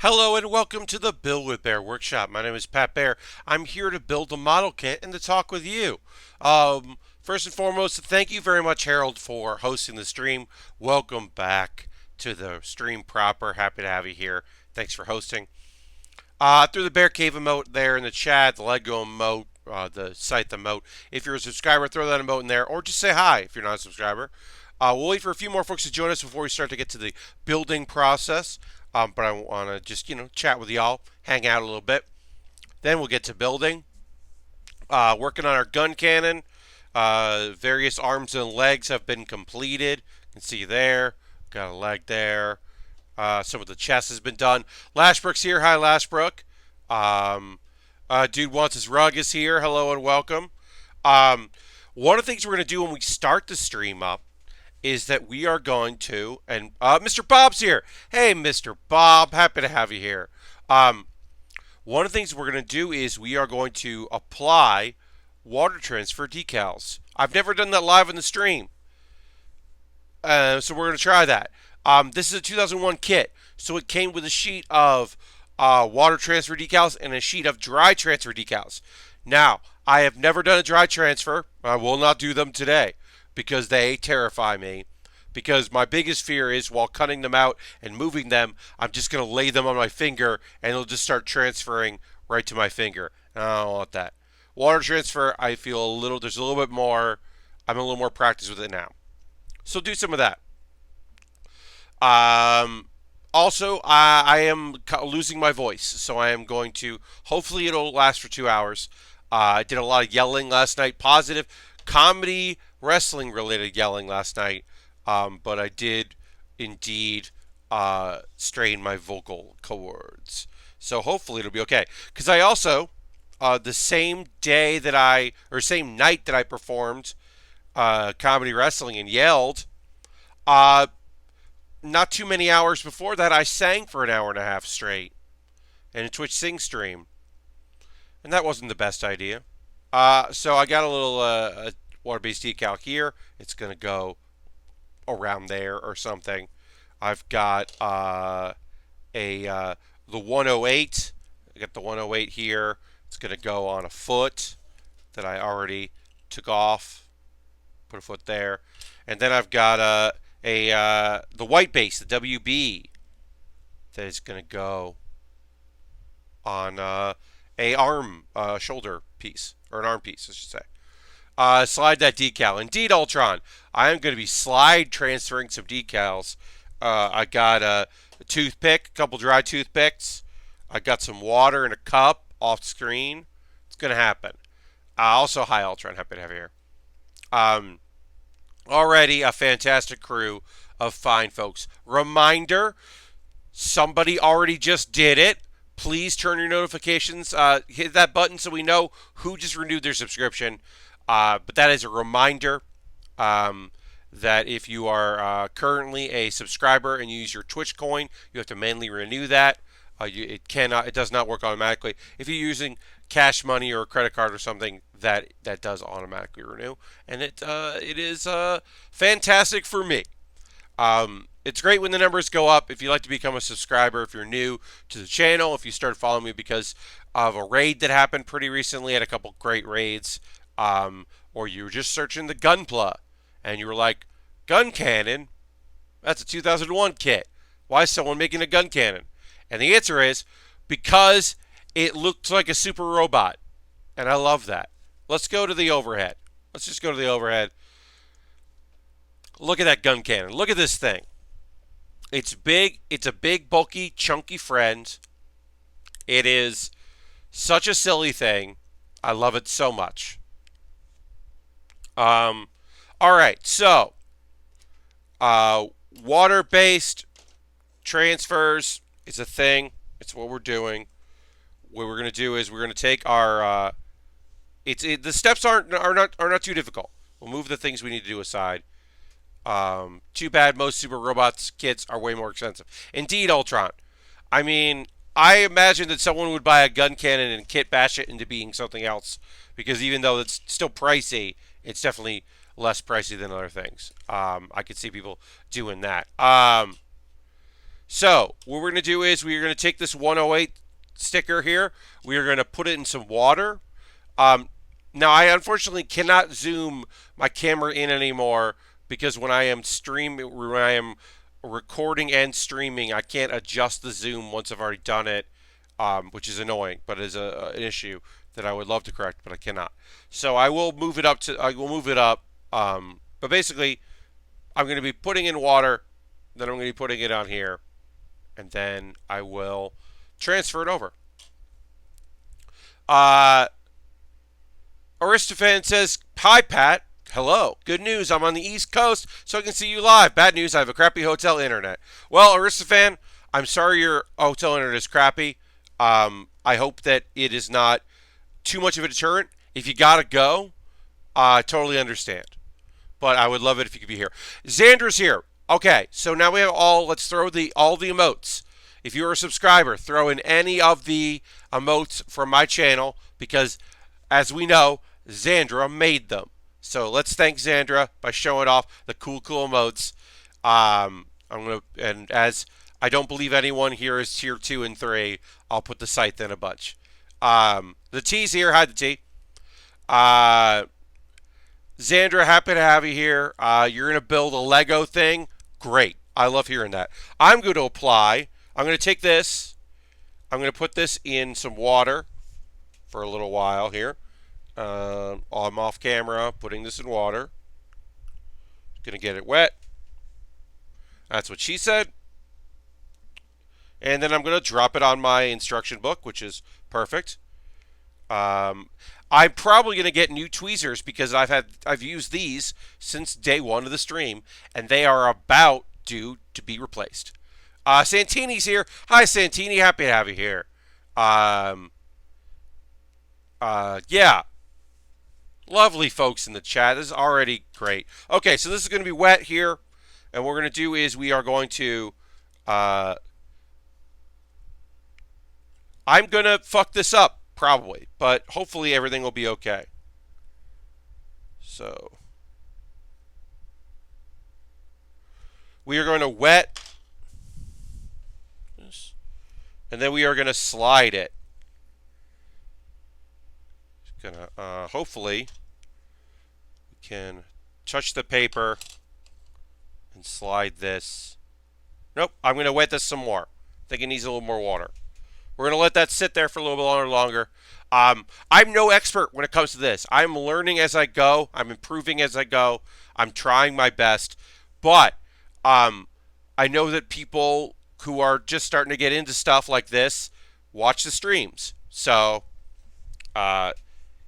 Hello and welcome to the Build with Baer workshop. My name is Pat Baer. I'm here to build a model kit and to talk with you. First and foremost, thank you very much, Harold, for hosting the stream. Welcome back to the stream proper. Happy to have you here. Thanks for hosting. Through the Bear Cave emote there in the chat, the Lego emote, the site emote. If you're a subscriber, throw that emote in there, or just say hi if you're not a subscriber. We'll wait for a few more folks to join us before we start to get to the building process. But I want to just, chat with y'all, hang out a little bit. Then we'll get to building. Working on our Guncannon. Various arms and legs have been completed. You can see there. Got a leg there. Some of the chest has been done. Lashbrook's here. Hi, Lashbrook. Dude Wants His Rug is here. Hello and welcome. One of the things we're going to do when we start the stream up is that we are going to, and Mr. Bob's here. Hey, Mr. Bob, happy to have you here. One of the things we're going to do is we are going to apply water transfer decals. I've never done that live in the stream, so we're going to try that. This is a 2001 kit, so it came with a sheet of water transfer decals and a sheet of dry transfer decals. Now, I have never done a dry transfer. I will not do them today, because they terrify me. Because my biggest fear is while cutting them out and moving them, I'm just going to lay them on my finger and it'll just start transferring right to my finger. And I don't want that. Water transfer, I feel there's a little bit more, I'm a little more practiced with it now. So do some of that. Also, I am losing my voice, so I am going to, hopefully it'll last for 2 hours. I did a lot of yelling last night, positive comedy wrestling related yelling last night, but I did indeed strain my vocal cords. So hopefully it'll be okay. Because I also, the same night that I performed comedy wrestling and yelled, not too many hours before that, I sang for an hour and a half straight in a Twitch Sing stream. And that wasn't the best idea. So I got a little water-based decal here. It's going to go around there or something. I've got the 108. I got the 108 here. It's going to go on a foot that I already took off. Put a foot there. And then I've got the white base, the WB, that is going to go on shoulder piece, or an arm piece, I should say. Slide that decal. Indeed, Ultron, I am going to be slide transferring some decals. I got a toothpick, a couple dry toothpicks. I got some water in a cup off screen. It's going to happen. Also, hi, Ultron, happy to have you here. Already a fantastic crew of fine folks. Reminder, somebody already just did it. Please turn your notifications, hit that button so we know who just renewed their subscription. But that is a reminder that if you are currently a subscriber and you use your Twitch coin, you have to manually renew that. It does not work automatically. If you're using cash money or a credit card or something, that does automatically renew, and it is fantastic for me. It's great when the numbers go up. If you'd like to become a subscriber, if you're new to the channel, if you started following me because of a raid that happened pretty recently, I had a couple great raids, or you were just searching the Gunpla, and you were like, Guncannon? That's a 2001 kit. Why is someone making a Guncannon? And the answer is because it looked like a super robot, and I love that. Let's go to the overhead. Let's just go to the overhead. Look at that Guncannon. Look at this thing. It's big. It's a big, bulky, chunky friend. It is such a silly thing. I love it so much. All right. So, water-based transfers is a thing. It's what we're doing. What we're going to do is we're going to take our. The steps are not too difficult. We'll move the things we need to do aside. Too bad most Super Robots kits are way more expensive. Indeed, Ultron. I mean, I imagine that someone would buy a Guncannon and kit bash it into being something else, because even though it's still pricey, it's definitely less pricey than other things. I could see people doing that. So what we're going to do is we're going to take this 108 sticker here. We are going to put it in some water. Um, Now I unfortunately cannot zoom my camera in anymore because when I am recording and streaming, I can't adjust the zoom once I've already done it, which is annoying, but is an issue that I would love to correct, but I cannot. So I will move it up but basically, I'm going to be putting in water, then I'm going to be putting it on here, and then I will transfer it over. Aristophan says, "Hi, Pat. Hello. Good news. I'm on the East Coast, so I can see you live. Bad news. I have a crappy hotel internet." Well, Aristophan, I'm sorry your hotel internet is crappy. I hope that it is not too much of a deterrent. If you gotta go, I totally understand. But I would love it if you could be here. Xandra's here. Okay, so now we have let's throw all the emotes. If you're a subscriber, throw in any of the emotes from my channel because, as we know, Xandra made them. So let's thank Xandra by showing off the cool emotes. And as I don't believe anyone here is tier 2 and 3, I'll put the scythe in a bunch. The T's here. Hi, the T. Xandra, happy to have you here. You're going to build a Lego thing. Great. I love hearing that. I'm going to apply. I'm going to take this. I'm going to put this in some water for a little while here. I'm off camera, putting this in water. Going to get it wet. That's what she said. And then I'm going to drop it on my instruction book, which is perfect. I'm probably going to get new tweezers because I've used these since day one of the stream, and they are about due to be replaced. Santini's here. Hi, Santini. Happy to have you here. Yeah. Lovely folks in the chat. This is already great. Okay, so this is going to be wet here, and what we're going to do is we are going to I'm going to fuck this up, probably, but hopefully everything will be okay. So we are going to wet this, and then we are going to slide it. Gonna hopefully we can touch the paper and slide this. Nope, I'm going to wet this some more. I think it needs a little more water. We're going to let that sit there for a little bit longer. I'm no expert when it comes to this. I'm learning as I go. I'm improving as I go. I'm trying my best. But I know that people who are just starting to get into stuff like this watch the streams. So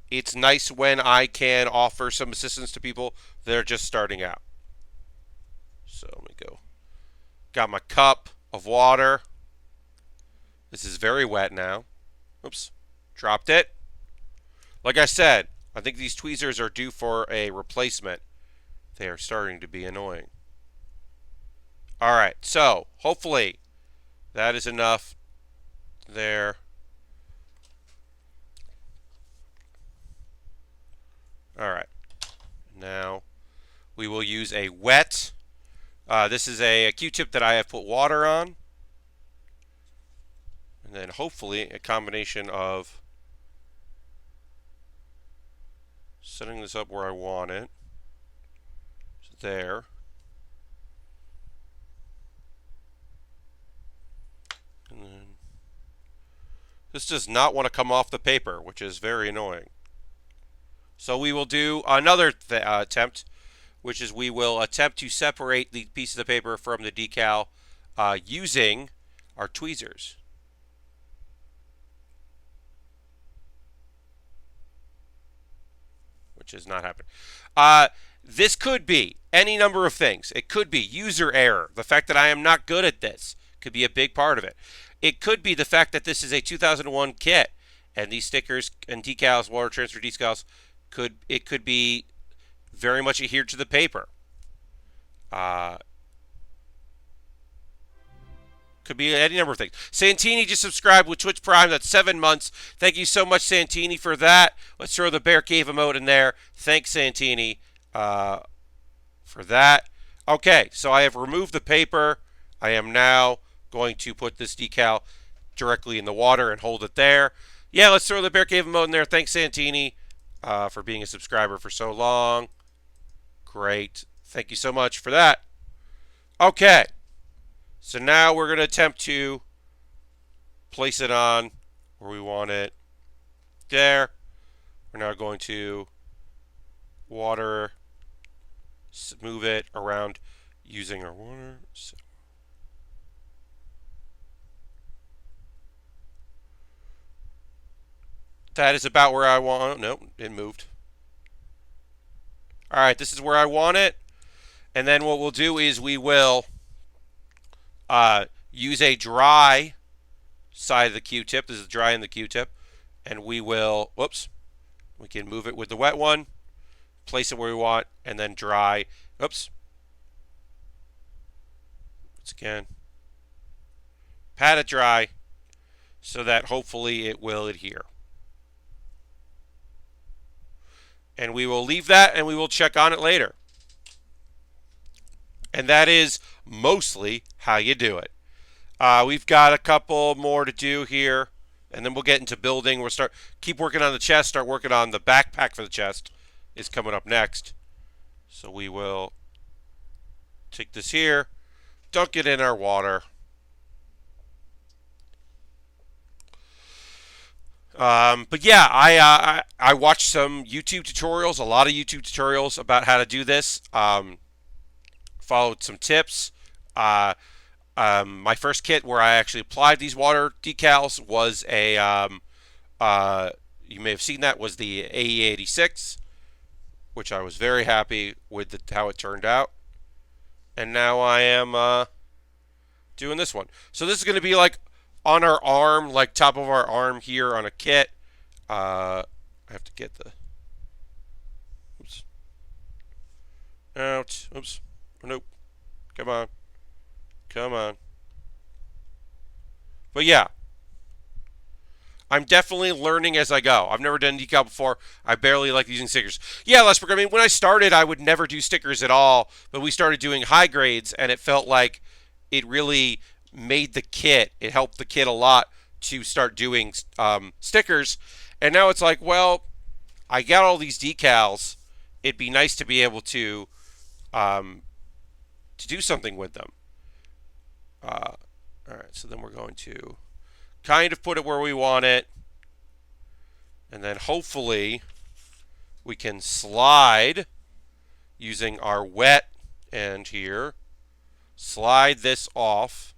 it's nice when I can offer some assistance to people that are just starting out. So let me go. Got my cup of water. This is very wet now. Oops. Dropped it. Like I said, I think these tweezers are due for a replacement. They are starting to be annoying. Alright, so hopefully that is enough there. Alright. Now we will use a wet. This is a Q-tip that I have put water on. And then hopefully a combination of setting this up where I want it. So there. And then this does not want to come off the paper, which is very annoying. So we will do another attempt, which is we will attempt to separate the piece of the paper from the decal using our tweezers. Which is not happening. This could be any number of things. It could be user error. The fact that I am not good at this could be a big part of it. It could be the fact that this is a 2001 kit, and these stickers and decals, water transfer decals, could be very much adhered to the paper. Could be any number of things. Santini just subscribed with Twitch Prime. That's 7 months. Thank you so much, Santini, for that. Let's throw the Bear Cave emote in there. Thanks, Santini, for that. Okay, so I have removed the paper. I am now going to put this decal directly in the water and hold it there. Yeah, let's throw the Bear Cave emote in there. Thanks, Santini, for being a subscriber for so long. Great. Thank you so much for that. Okay. So now we're going to attempt to place it on where we want it. There. We're now going to water, move it around using our water. So that is about where I want. Nope, it moved. All right, this is where I want it. And then what we'll do is we will use a dry side of the Q-tip. This is dry in the Q-tip. And we will, whoops, we can move it with the wet one, place it where we want, and then dry. Oops. Once again, pat it dry so that hopefully it will adhere. And we will leave that and we will check on it later. And that is mostly how you do it. We've got a couple more to do here, and then we'll get into building. We'll keep working on the chest, start working on the backpack for the chest is coming up next. So we will take this here, dunk it in our water. But yeah, I watched some YouTube tutorials, a lot of YouTube tutorials about how to do this. Followed some tips. My first kit where I actually applied these water decals was a, you may have seen that, was the AE86, which I was very happy with how it turned out. And now I am doing this one. So this is going to be like on our arm, like top of our arm here on a kit. I have to get the, oops, out, oops, nope, come on, come on. But yeah, I'm definitely learning as I go. I've never done decal before. I barely like using stickers. Yeah, Lesper, I mean, when I started, I would never do stickers at all, but we started doing high grades, and it felt like it really made the kit. It helped the kit a lot to start doing stickers. And now it's like, well, I got all these decals. It'd be nice to be able to do something with them. All right, so then we're going to kind of put it where we want it. And then hopefully we can slide using our wet end here. Slide this off.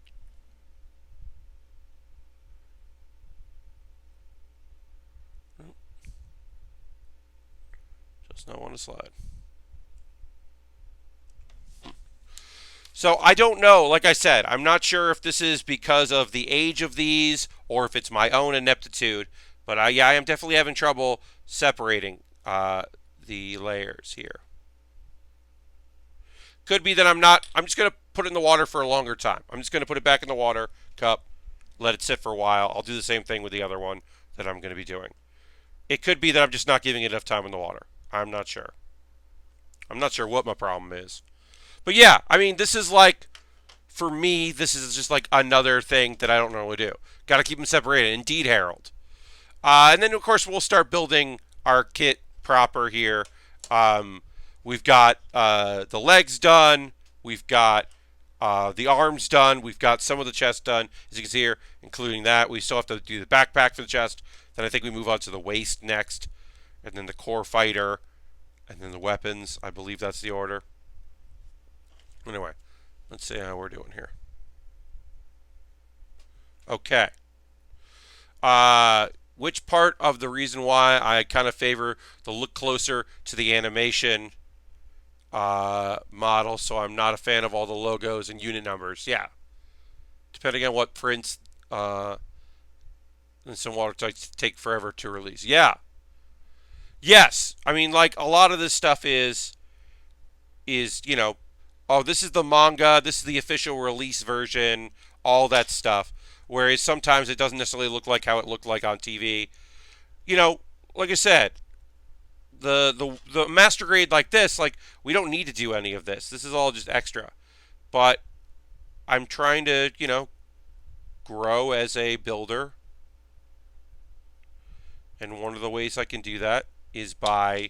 Does not want to slide. So I don't know, like I said, I'm not sure if this is because of the age of these or if it's my own ineptitude, but yeah, I am definitely having trouble separating the layers here. Could be that I'm just going to put it in the water for a longer time. I'm just going to put it back in the water cup, let it sit for a while. I'll do the same thing with the other one that I'm going to be doing. It could be that I'm just not giving it enough time in the water. I'm not sure. I'm not sure what my problem is. But yeah, I mean, this is like, for me, this is just like another thing that I don't normally do. Got to keep them separated. Indeed, Harold. And then, of course, we'll start building our kit proper here. We've got the legs done. We've got the arms done. We've got some of the chest done, as you can see here, including that. We still have to do the backpack for the chest. Then I think we move on to the waist next, and then the core fighter, and then the weapons. I believe that's the order. Anyway, let's see how we're doing here. Okay. Which part of the reason why I kind of favor the look closer to the animation model, so I'm not a fan of all the logos and unit numbers. Yeah. Depending on what prints and some water types take forever to release. Yeah. Yes. I mean, like, a lot of this stuff is, you know, oh, this is the manga, this is the official release version, all that stuff. Whereas sometimes it doesn't necessarily look like how it looked like on TV. You know, like I said, the master grade like this, like, we don't need to do any of this. This is all just extra. But I'm trying to, you know, grow as a builder. And one of the ways I can do that is by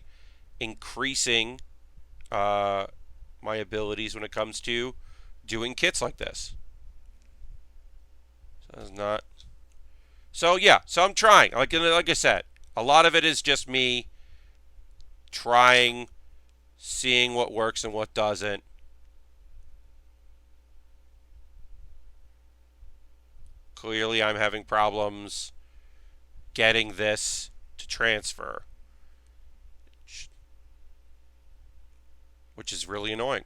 increasing my abilities when it comes to doing kits like this. So that's not. So yeah, so I'm trying. Like I said, a lot of it is just me trying, seeing what works and what doesn't. Clearly, I'm having problems getting this to transfer, which is really annoying.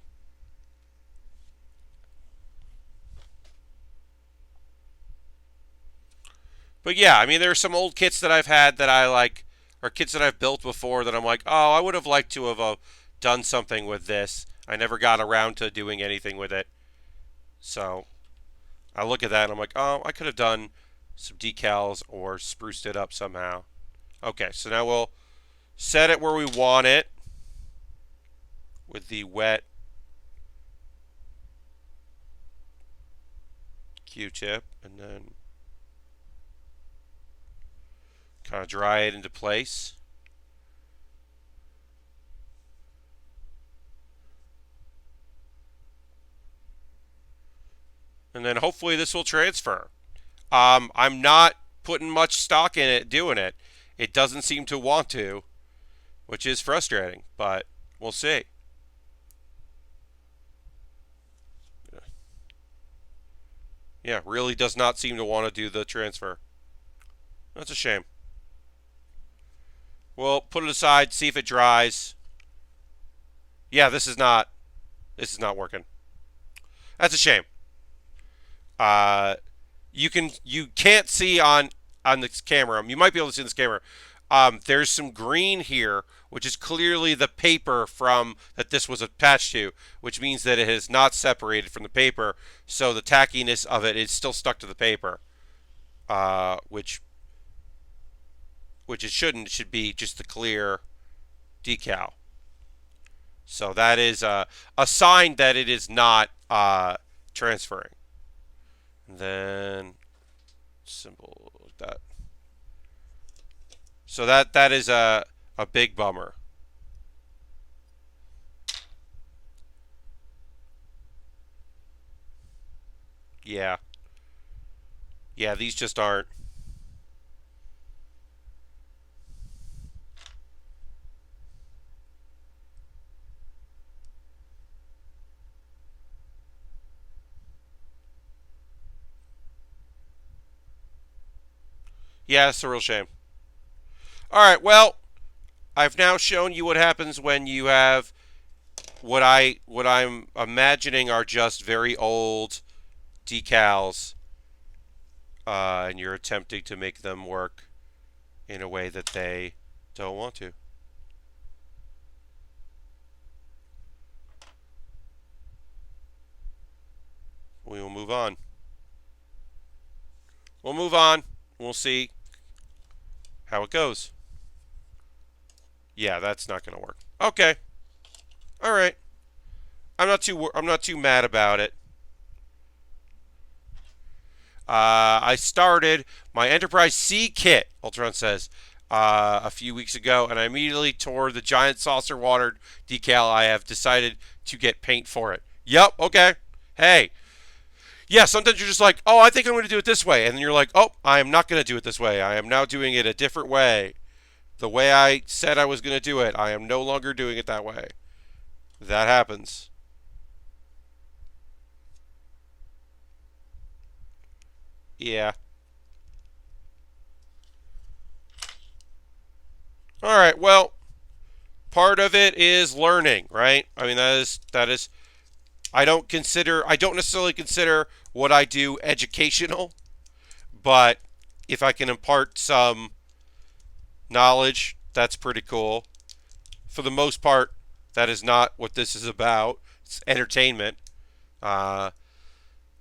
But yeah, I mean, there are some old kits that I've had that I like, or kits that I've built before that I'm like, oh, I would have liked to have done something with this. I never got around to doing anything with it. So I look at that and I'm like, oh, I could have done some decals or spruced it up somehow. Okay, so now we'll set it where we want it with the wet Q-tip, and then kind of dry it into place. And then hopefully this will transfer. I'm not putting much stock in it doing it. It doesn't seem to want to, which is frustrating, but we'll see. Yeah, really does not seem to want to do the transfer. That's a shame. We'll put it aside, see if it dries. Yeah, this is not working. That's a shame. You can't see on this camera. You might be able to see on this camera. There's some green here, which is clearly the paper from that this was attached to, which means that it has not separated from the paper. So the tackiness of it is still stuck to the paper, which it shouldn't. It should be just the clear decal. So that is a sign that it is not transferring. And then symbol like that. So that is a big bummer. Yeah. Yeah, these just aren't. Yeah, it's a real shame. All right, well, I've now shown you what happens when you have what I'm imagining are just very old decals, and you're attempting to make them work in a way that they don't want to. We will move on. We'll move on. We'll see how it goes. Yeah, that's not going to work. Okay. All right. I'm not too mad about it. I started my Enterprise C kit, Ultron says, a few weeks ago, and I immediately tore the giant saucer watered decal. I have decided to get paint for it. Yep, okay. Hey. Yeah, sometimes you're just like, oh, I think I'm going to do it this way. And then you're like, oh, I am not going to do it this way. I am now doing it a different way. The way I said I was going to do it, I am no longer doing it that way. That happens. Yeah. All right, well, part of it is learning, right? I mean, that is I don't necessarily consider what I do educational, but if I can impart some knowledge, that's pretty cool. For the most part, that is not what this is about. It's entertainment.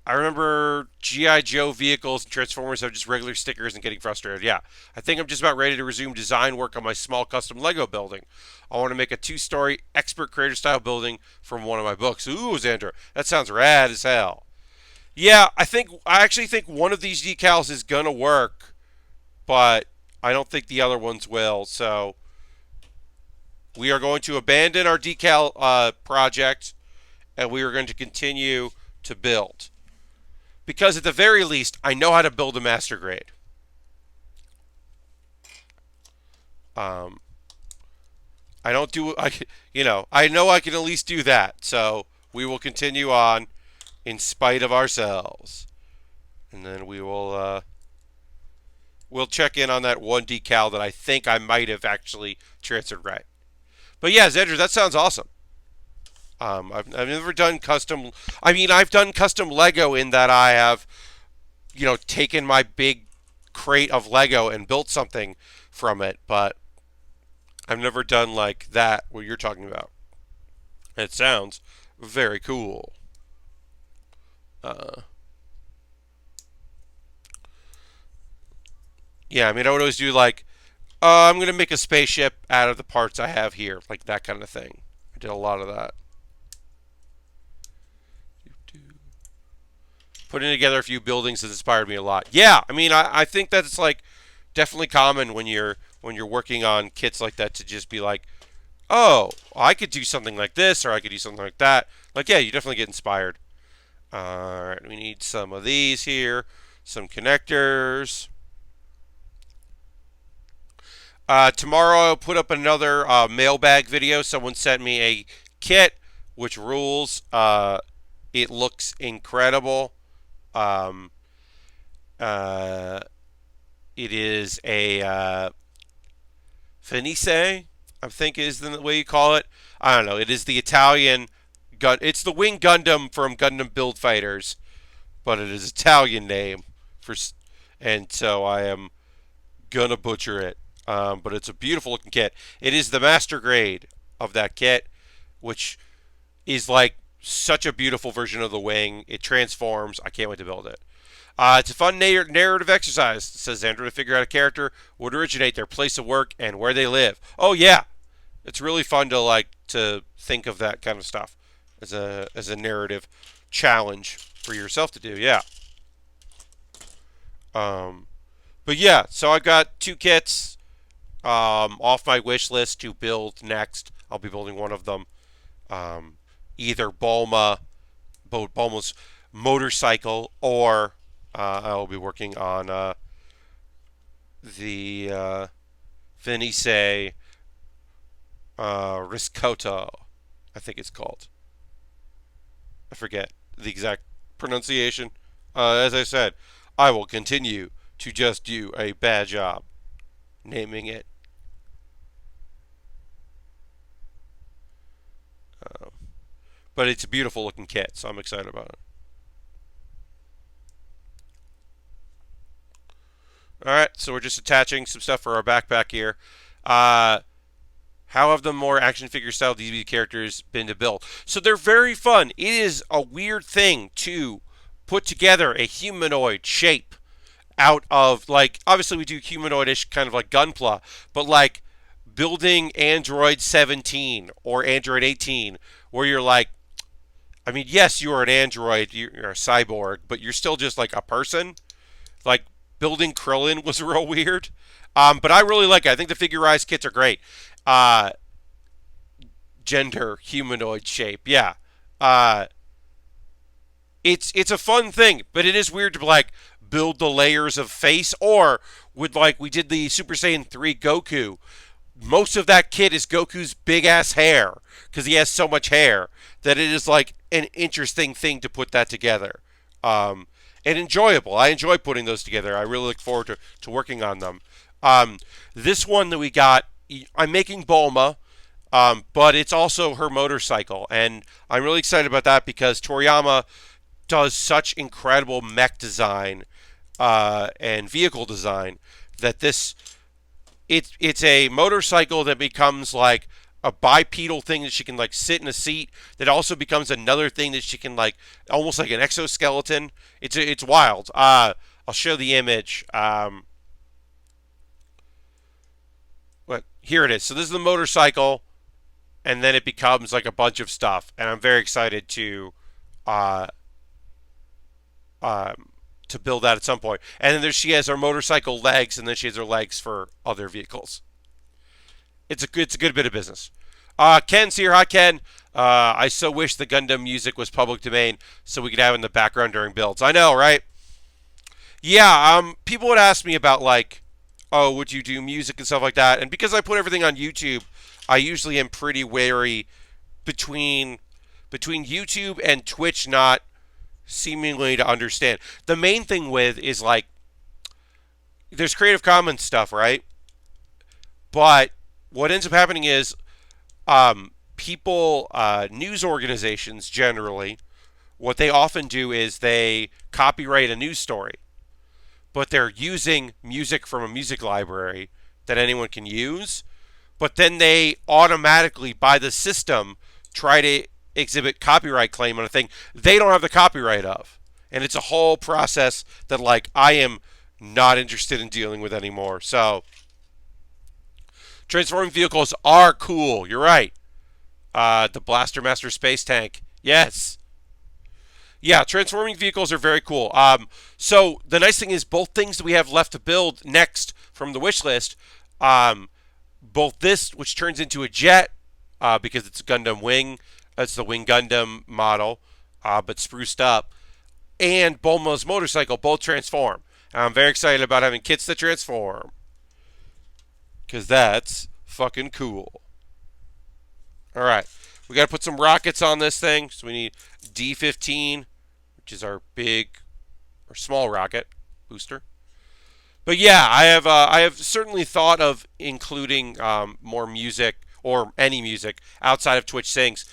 I remember G.I. Joe vehicles and Transformers have just regular stickers and getting frustrated. Yeah, I think I'm just about ready to resume design work on my small custom Lego building. I want to make a 2-story expert creator style building from one of my books. Ooh, Xander, that sounds rad as hell. Yeah, I actually think one of these decals is gonna work, but I don't think the other ones will. So we are going to abandon our decal project, and we are going to continue to build because at the very least, I know how to build a master grade. Um, I don't do I know I can at least do that. So we will continue on in spite of ourselves, and then we'll check in on that one decal that I think I might have actually transferred right. But yeah, Zedra, that sounds awesome. I've never done custom. I mean, I've done custom Lego in that I have, taken my big crate of Lego and built something from it, but I've never done like that, what you're talking about. It sounds very cool. Uh, yeah, I mean, I would always do like, I'm going to make a spaceship out of the parts I have here, like that kind of thing. I did a lot of that. Putting together a few buildings has inspired me a lot. Yeah, I mean, I think that's like definitely common when you're working on kits like that to just be like, oh, I could do something like this or I could do something like that. Like, yeah, you definitely get inspired. All right, we need some of these here, some connectors. Tomorrow I'll put up another mailbag video. Someone sent me a kit, which rules. It looks incredible. Um, uh, it is a Fenice, I think is the way you call it. I don't know. It is the Italian gun. It's the Wing Gundam from Gundam Build Fighters, but it is Italian name for, and so I am gonna butcher it. But it's a beautiful looking kit. It is the master grade of that kit, which is like such a beautiful version of the wing. It transforms. I can't wait to build it. It's a fun narrative exercise, says Andrew, to figure out a character would originate, their place of work, and where they live. Oh yeah, it's really fun to think of that kind of stuff as a narrative challenge for yourself to do. Yeah. Um, but yeah, so I got two kits off my wish list to build next. I'll be building one of them. Either Bulma's motorcycle, or I'll be working on the Venice Riscotto, I think it's called. I forget the exact pronunciation. As I said, I will continue to just do a bad job naming it. Um, but it's a beautiful looking kit, so I'm excited about it. All right, so we're just attaching some stuff for our backpack here. Uh, how have the more action figure style DB characters been to build? So they're very fun. It is a weird thing to put together a humanoid shape out of, like, obviously we do humanoidish kind of like Gunpla, but like building Android 17 or Android 18, where you're like, I mean, yes, you are an android, you're a cyborg, but you're still just like a person. Like building Krillin was real weird. But I really like it. I think the figurized kits are great. Uh, Gender humanoid shape, yeah. Uh, it's a fun thing, but it is weird to like build the layers of face, or with like we did the Super Saiyan 3 Goku. Most of that kit is Goku's big ass hair because he has so much hair that it is like an interesting thing to put that together. Um, and enjoyable. I enjoy putting those together. I really look forward to working on them. Um, this one that we got, I'm making Bulma, but it's also her motorcycle. And I'm really excited about that because Toriyama does such incredible mech design and vehicle design that it's a motorcycle that becomes like a bipedal thing that she can like sit in a seat, that also becomes another thing that she can like almost like an exoskeleton. It's wild. I'll show the image. But here it is. So this is the motorcycle, and then it becomes like a bunch of stuff, and I'm very excited to uh, to build that at some point. And then she has her motorcycle legs, and then she has her legs for other vehicles. It's a good bit of business. Ken's here. Hi, Ken. I so wish the Gundam music was public domain so we could have it in the background during builds. I know, right? Yeah. People would ask me about like, oh, would you do music and stuff like that? And because I put everything on YouTube, I usually am pretty wary between YouTube and Twitch not seemingly to understand. The main thing with is like there's Creative Commons stuff, right? But what ends up happening is people, news organizations generally, what they often do is they copyright a news story, but they're using music from a music library that anyone can use. But then they automatically, by the system, try to exhibit copyright claim on a thing they don't have the copyright of. And it's a whole process that, like, I am not interested in dealing with anymore. So, transforming vehicles are cool. You're right. The Blaster Master Space Tank. Yes. Yeah, transforming vehicles are very cool. So, the nice thing is both things that we have left to build next from the wish list, both this, which turns into a jet, because it's a Gundam Wing. That's the Wing Gundam model, but spruced up. And Bulma's motorcycle both transform. And I'm very excited about having kits that transform. Because that's fucking cool. Alright. We got to put some rockets on this thing. So we need D-15, which is our small rocket booster. But yeah, I have certainly thought of including more music or any music outside of Twitch Sings.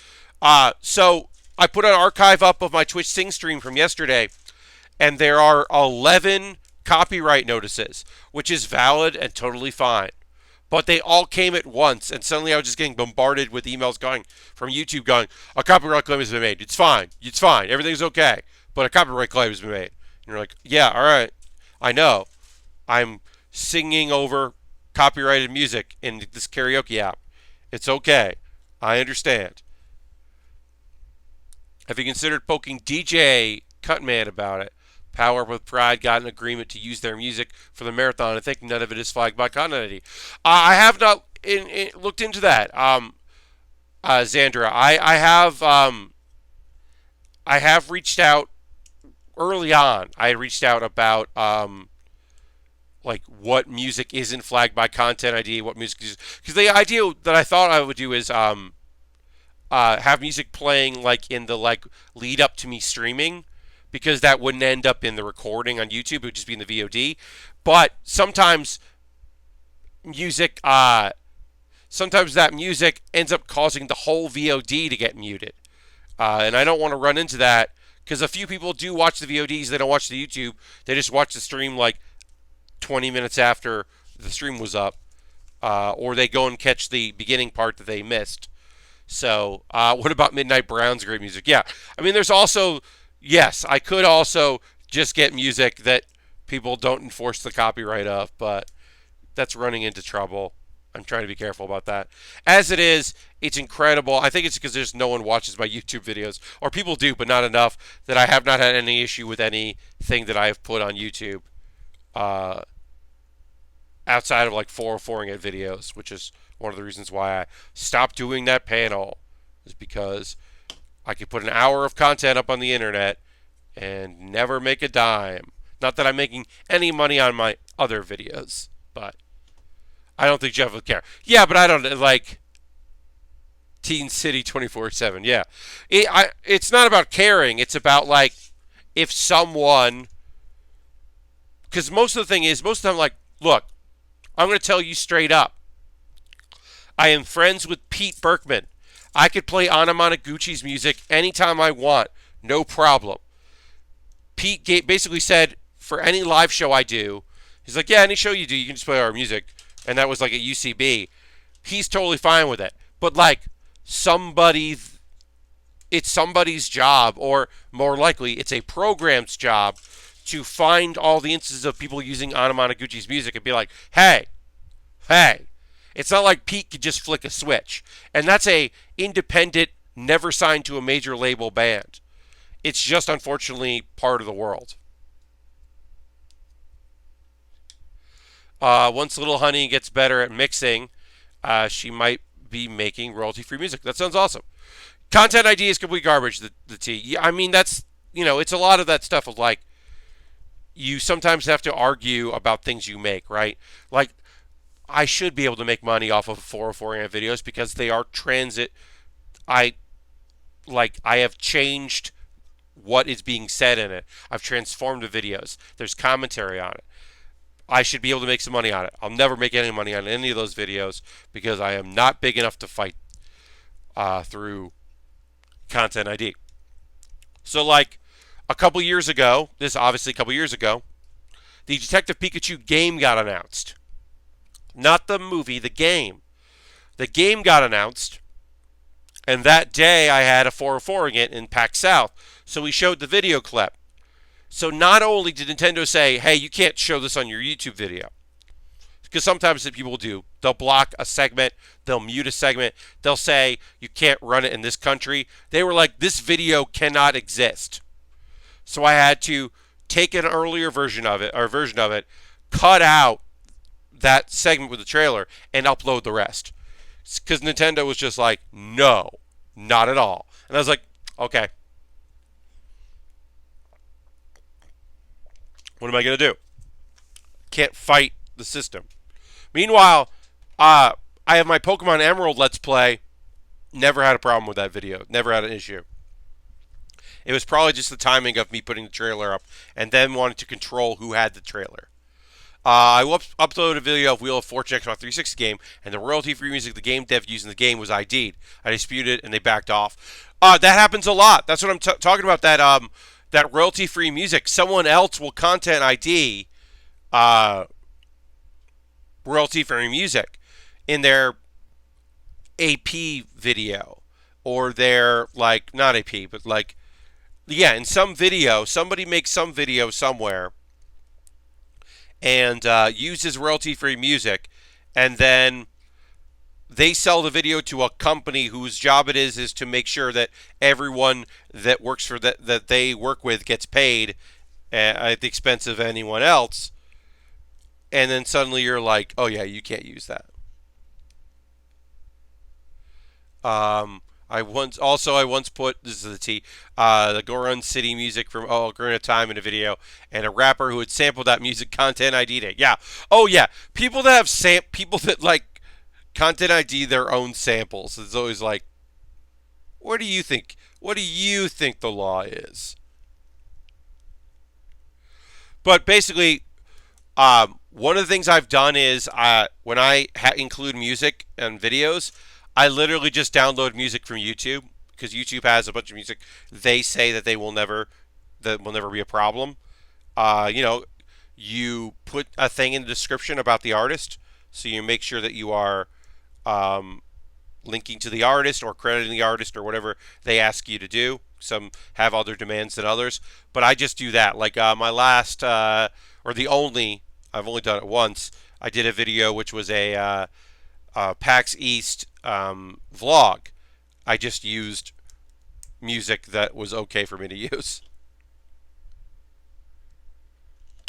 So I put an archive up of my Twitch Sing stream from yesterday, and there are 11 copyright notices, which is valid and totally fine. But they all came at once, and suddenly I was just getting bombarded with emails going from YouTube going, a copyright claim has been made. It's fine. It's fine. Everything's okay. But a copyright claim has been made. And you're like, yeah, all right. I know. I'm singing over copyrighted music in this karaoke app. It's okay. I understand. Have you considered poking DJ Cutman about it? Power Up with Pride got an agreement to use their music for the marathon. I think none of it is flagged by continuity. I have not looked into that, Xandra. I have reached out early on. I reached out about like what music isn't flagged by content ID, what music is, because the idea that I thought I would do is have music playing like in the like lead up to me streaming, because that wouldn't end up in the recording on YouTube. It would just be in the VOD. But sometimes sometimes that music ends up causing the whole VOD to get muted. And I don't want to run into that, because a few people do watch the VODs. They don't watch the YouTube. They just watch the stream like 20 minutes after the stream was up. Or they go and catch the beginning part that they missed. So, what about Midnight Brown's great music? Yeah, I mean, there's also, yes, I could also just get music that people don't enforce the copyright of, but that's running into trouble. I'm trying to be careful about that. As it is, it's incredible. I think it's because there's no one watches my YouTube videos, or people do, but not enough, that I have not had any issue with anything that I have put on YouTube outside of like 404ing it videos, which is one of the reasons why I stopped doing that panel, is because I could put an hour of content up on the internet and never make a dime. Not that I'm making any money on my other videos, but I don't think Jeff would care. Yeah, but I don't, like, Teen City 24/7, yeah. It's not about caring. It's about, like, if someone, because most of the thing is, most of the time, like, look, I'm going to tell you straight up. I am friends with Pete Berkman. I could play Anna Monoguchi's music anytime I want. No problem. Pete basically said, for any live show I do, he's like, yeah, any show you do, you can just play our music. And that was like at UCB. He's totally fine with it. But like, it's somebody's job, or more likely, it's a program's job to find all the instances of people using Anna Monoguchi's music and be like, hey. It's not like Pete could just flick a switch. And that's a independent, never signed to a major label band. It's just unfortunately part of the world. Once Little Honey gets better at mixing, she might be making royalty-free music. That sounds awesome. Content ID is complete garbage. The T. Yeah, I mean that's it's a lot of that stuff of like you sometimes have to argue about things you make, right? Like I should be able to make money off of 404 amp videos because they are transit. I I have changed what is being said in it. I've transformed the videos. There's commentary on it. I should be able to make some money on it. I'll never make any money on any of those videos because I am not big enough to fight through Content ID. So, like a couple years ago, this is obviously a couple years ago, the Detective Pikachu game got announced. Not the movie, the game. The game got announced, and that day I had a 404 in it in PAX South. So we showed the video clip. So not only did Nintendo say, hey, you can't show this on your YouTube video, because sometimes people do. They'll block a segment, they'll mute a segment, they'll say you can't run it in this country. They were like, this video cannot exist. So I had to take an earlier version of it, cut out that segment with the trailer, and upload the rest. Because Nintendo was just like, no, not at all. And I was like, okay. What am I going to do? Can't fight the system. Meanwhile, I have my Pokemon Emerald Let's Play. Never had a problem with that video. Never had an issue. It was probably just the timing of me putting the trailer up and then wanting to control who had the trailer. I uploaded a video of Wheel of Fortune Xbox 360 game, and the royalty-free music the game dev used in the game was ID'd. I disputed it, and they backed off. That happens a lot. That's what I'm talking about. That royalty-free music. Someone else will content ID royalty-free music in their AP video or their not AP, but in some video. Somebody makes some video somewhere and uses royalty-free music, and then they sell the video to a company whose job it is to make sure that everyone that works for that they work with gets paid at the expense of anyone else. And then suddenly you're like, oh yeah, you can't use that. I once put, this is the T, the Goron City music from Ocarina of Time in a video, and a rapper who had sampled that music content ID'd it. Yeah. Oh yeah. People that content ID their own samples. It's always like, what do you think? What do you think the law is? But basically, one of the things I've done is when I include music and videos, I literally just download music from YouTube because YouTube has a bunch of music. They say that that will never be a problem. You put a thing in the description about the artist, so you make sure that you are linking to the artist or crediting the artist or whatever they ask you to do. Some have other demands than others, but I just do that. Like my last I've only done it once. I did a video which was a PAX East vlog. I just used music that was okay for me to use.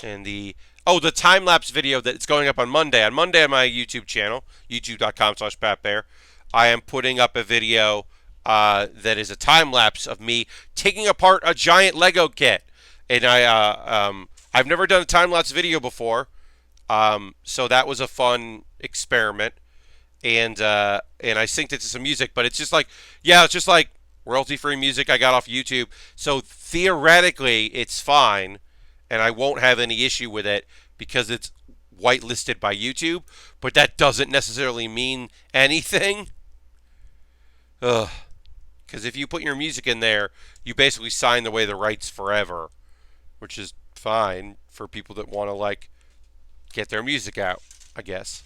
And the time-lapse video that's going up on Monday. On Monday on my YouTube channel, youtube.com/PatBaer, I am putting up a video that is a time-lapse of me taking apart a giant Lego kit. And I've never done a time-lapse video before, so that was a fun experiment. And I synced it to some music, but it's just like royalty-free music I got off YouTube. So theoretically, it's fine, and I won't have any issue with it because it's whitelisted by YouTube. But that doesn't necessarily mean anything. Because if you put your music in there, you basically sign away the rights forever, which is fine for people that want to get their music out, I guess.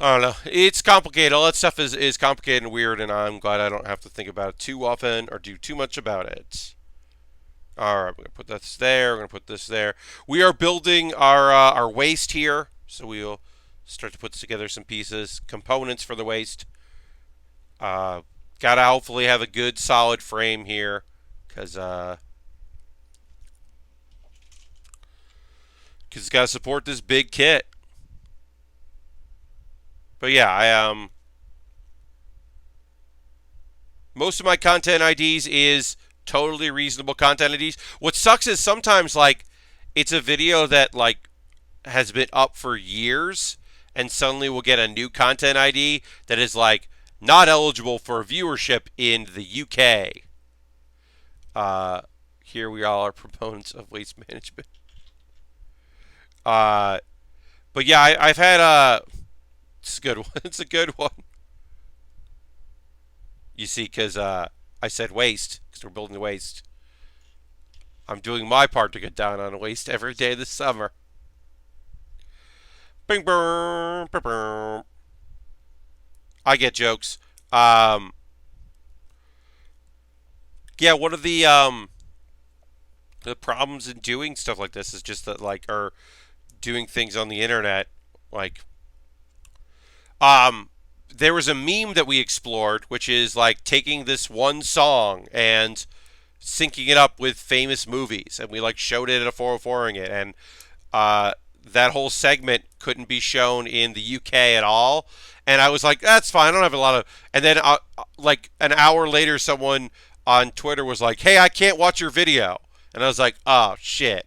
I don't know. It's complicated. All that stuff is complicated and weird, and I'm glad I don't have to think about it too often or do too much about it. All right, we're going to put this there. We're going to put this there. We are building our waist here, so we'll start to put together some pieces, components for the waist. Got to hopefully have a good solid frame here, because because it's got to support this big kit. But yeah, most of my content IDs is totally reasonable content IDs. What sucks is sometimes like it's a video that like has been up for years and suddenly we'll get a new content ID that is like not eligible for viewership in the UK. Uh, Here we all are proponents of waste management. Uh, but yeah, I've had it's a good one. It's a good one. You see, because I said waste because we're building the waste. I'm doing my part to get down on waste every day this summer. Bing, burn, burn, burn. I get jokes. Um, yeah, one of the problems in doing stuff like this is just that like or doing things on the internet like um there was a meme that we explored which is like taking this one song and syncing it up with famous movies and we like showed it at a 404ing it and uh that whole segment couldn't be shown in the UK at all and I was like that's fine I don't have a lot of and then like an hour later someone on Twitter was like hey I can't watch your video and I was like oh shit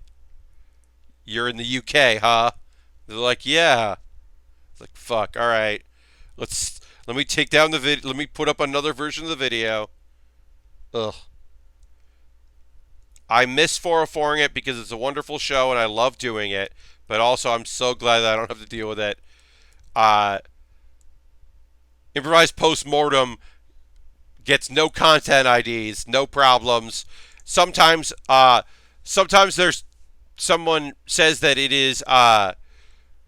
you're in the UK huh they're like yeah it's like fuck all right let me take down the video let me put up another version of the video. Ugh. I miss 404ing it because it's a wonderful show and I love doing it, but also I'm so glad that I don't have to deal with it. Uh, Improvised post-mortem gets no content IDs, no problems. Sometimes, sometimes there's someone says that it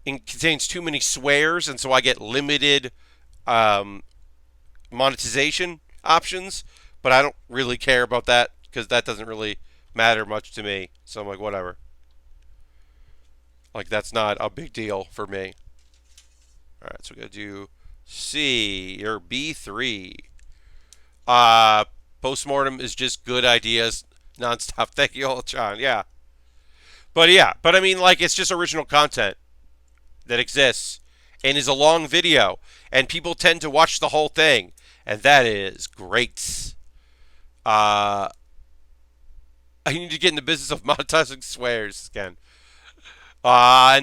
contains too many swears, and so I get limited um, monetization options. But I don't really care about that because that doesn't really matter much to me. So I'm like, whatever. Like that's not a big deal for me. All right, so we gotta do C or B3. Uh, Postmortem is just good ideas nonstop. Thank you all, John. Yeah, but I mean, like it's just original content that exists and is a long video, and people tend to watch the whole thing, and that is great. Uh, I need to get in the business of monetizing swears again. I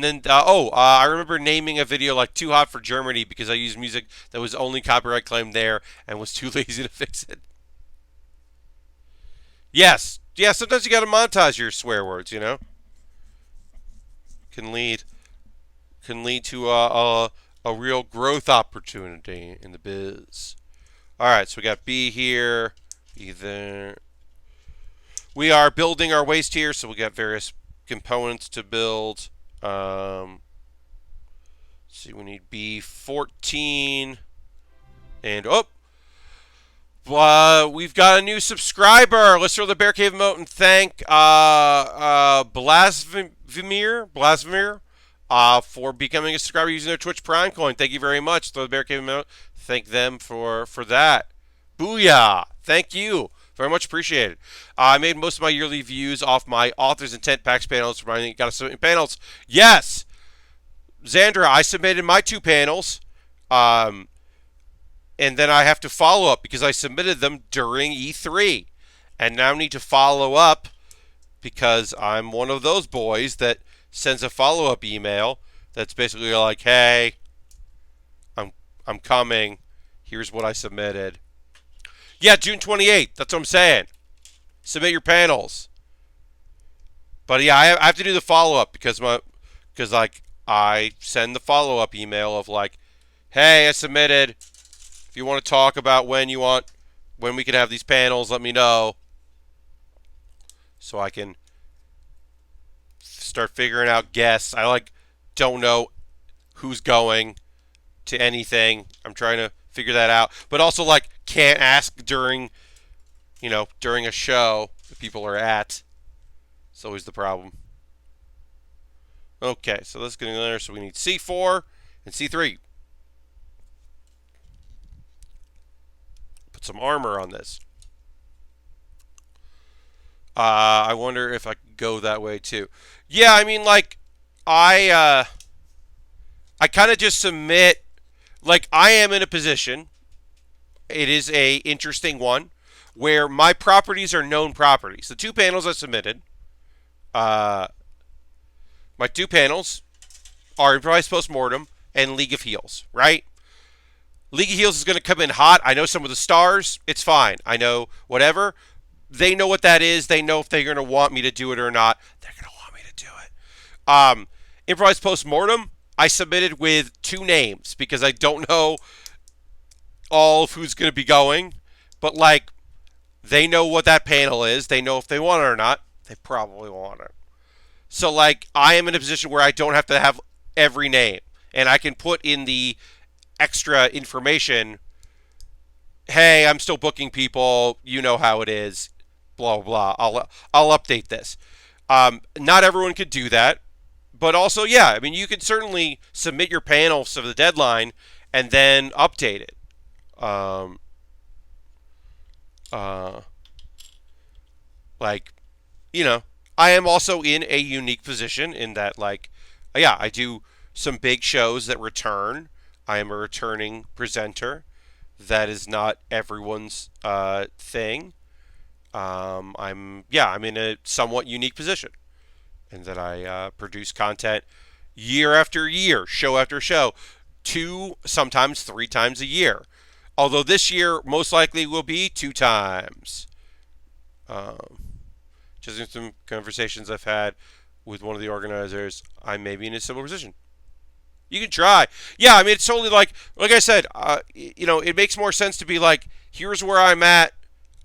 remember naming a video like "Too Hot for Germany" because I used music that was only copyright claimed there and was too lazy to fix it. Yes, yeah. Sometimes you got to monetize your swear words. You know, can lead to a real growth opportunity in the biz. All right, so we got B here, B there. We are building our waste here, so we got various components to build. Let's see, we need B14. And, we've got a new subscriber. Let's throw the Bear Cave emote and thank Blasvimir for becoming a subscriber using their Twitch Prime coin. Thank you very much. Throw the Bear Cave emote. Thank them for that. Booyah. Thank you. Very much appreciated. I made most of my yearly views off my Author's Intent Packs panels. Got to submit panels. Yes, Xandra, I submitted my 2 panels, and then I have to follow up because I submitted them during E3, and now need to follow up because I'm one of those boys that sends a follow-up email that's basically like, "Hey, I'm coming. Here's what I submitted." Yeah, June 28th. That's what I'm saying. Submit your panels. But yeah, I have to do the follow-up because I send the follow-up email of like, hey, I submitted. If you want to talk about when we can have these panels, let me know. So I can start figuring out guests. I don't know who's going to anything. I'm trying to figure that out. But also can't ask during a show that people are at. It's always the problem. Okay, so let's get in there. So we need C4 and C3. Put some armor on this. I wonder if I could go that way too. Yeah, I mean, I I kind of just submit, like, I am in a position. It is a interesting one where my properties are known properties. The two panels I submitted, uh, my two panels are Improvised Postmortem and League of Heels, right? League of Heels is going to come in hot. I know some of the stars. It's fine. I know whatever. They know what that is. They know if they're going to want me to do it or not. They're going to want me to do it. Improvised Postmortem, I submitted with two names because I don't know all of who's going to be going. But, like, they know what that panel is. They know if they want it or not. They probably want it. So, like, I am in a position where I don't have to have every name. And I can put in the extra information. Hey, I'm still booking people. You know how it is. Blah, blah, blah. I'll update this. Not everyone could do that. But also, yeah, I mean, you can certainly submit your panels to the deadline and then update it. Um, uh, like, I am also in a unique position in that, like, yeah, I do some big shows that return. I am a returning presenter. That is not everyone's thing. I'm in a somewhat unique position in that I produce content year after year, show after show, two, sometimes three times a year. Although this year most likely will be two times. Um, just in some conversations I've had with one of the organizers, I may be in a similar position. You can try. Yeah, I mean, it's totally like I said, it makes more sense to be like, here's where I'm at,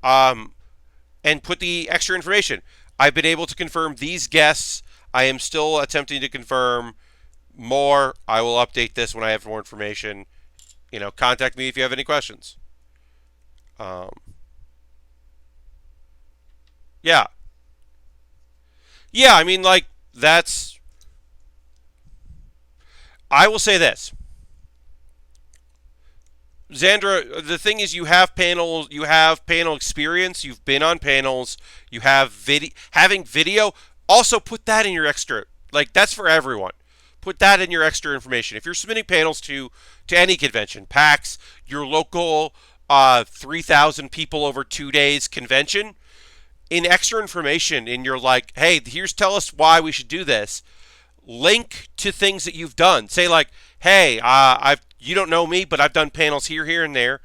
and put the extra information. I've been able to confirm these guests. I am still attempting to confirm more. I will update this when I have more information. Contact me if you have any questions. Um, yeah. Yeah, I mean, like, I will say this. Xandra, the thing is, you have panel experience, you've been on panels, you have having video. Also, put that in your extra. Like, that's for everyone. Put that in your extra information. If you're submitting panels to any convention, PAX, your local 3,000 people over 2 days convention, in extra information, in your, like, hey, tell us why we should do this. Link to things that you've done. Say, like, hey, you don't know me, but I've done panels here, and there.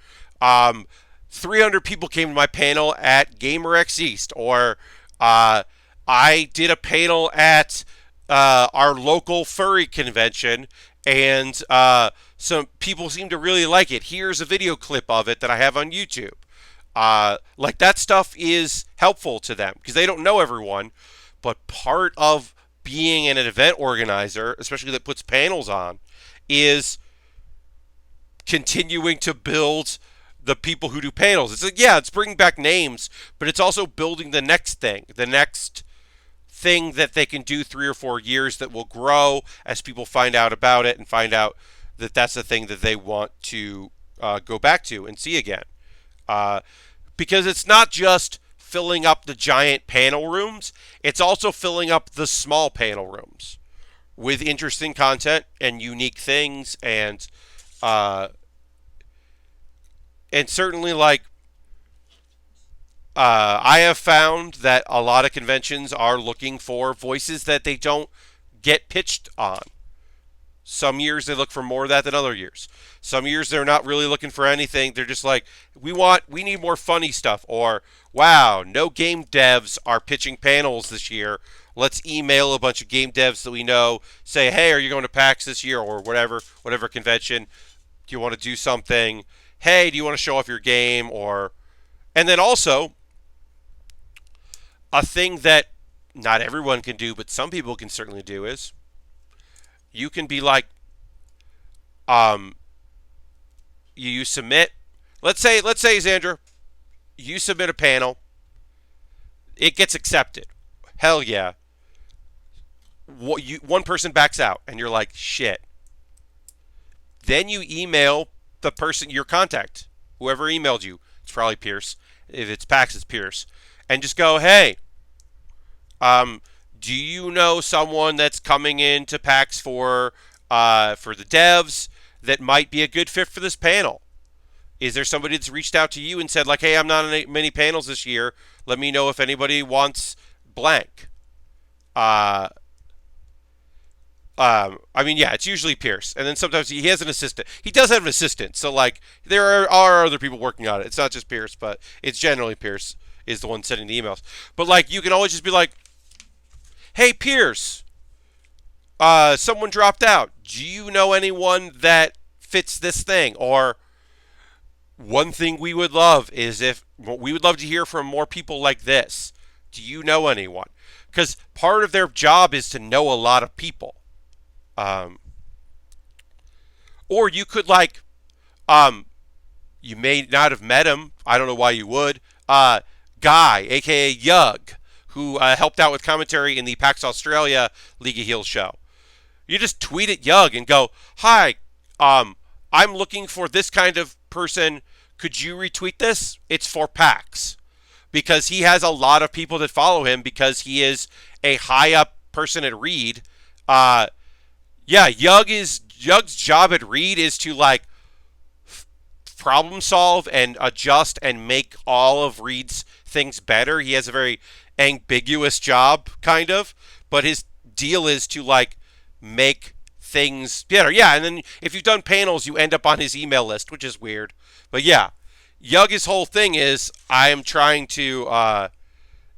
300 people came to my panel at GamerX East, or I did a panel at our local furry convention, and some people seem to really like it. Here's a video clip of it that I have on YouTube. Like, that stuff is helpful to them because they don't know everyone, but part of being an event organizer, especially that puts panels on, is continuing to build the people who do panels. It's like, yeah, it's bringing back names, but it's also building the next thing that they can do 3 or 4 years that will grow as people find out about it and find out that that's the thing that they want to go back to and see again. Because it's not just filling up the giant panel rooms, it's also filling up the small panel rooms with interesting content and unique things, and certainly, like, I have found that a lot of conventions are looking for voices that they don't get pitched on. Some years they look for more of that than other years. Some years they're not really looking for anything. They're just like, we need more funny stuff. Or, wow, no game devs are pitching panels this year. Let's email a bunch of game devs that we know. Say, hey, are you going to PAX this year or whatever convention? Do you want to do something? Hey, do you want to show off your game? And then also, a thing that not everyone can do, but some people can certainly do is, you can be like, you submit, let's say, Xandra, you submit a panel, it gets accepted. Hell yeah. One person backs out, and you're like, shit. Then you email the person, your contact, whoever emailed you. It's probably Pierce. If it's PAX, it's Pierce. And just go, hey, Do you know someone that's coming into PAX for the devs that might be a good fit for this panel? Is there somebody that's reached out to you and said like, "Hey, I'm not on many panels this year. Let me know if anybody wants blank." Uh, I mean, yeah, it's usually Pierce, and then sometimes he has an assistant. He does have an assistant, so like are other people working on it. It's not just Pierce, but it's generally Pierce is the one sending the emails. But like, you can always just be like, "Hey, Pierce, someone dropped out. Do you know anyone that fits this thing?" Or one thing we would love is if we would love to hear from more people like this. Do you know anyone? Because part of their job is to know a lot of people. Um, or you could like, um, you may not have met him. I don't know why you would. Guy, aka Yug, who helped out with commentary in the PAX Australia League of Heels show. You just tweet at Yug and go, "Hi, I'm looking for this kind of person. Could you retweet this? It's for PAX." Because he has a lot of people that follow him because he is a high up person at Reed. Yeah, Yug's job at Reed is to like problem solve and adjust and make all of Reed's things better. He has a very ambiguous job, kind of, but his deal is to like make things better. Yeah, and then if you've done panels, you end up on his email list, which is weird. But yeah, Yug's whole thing is I am trying to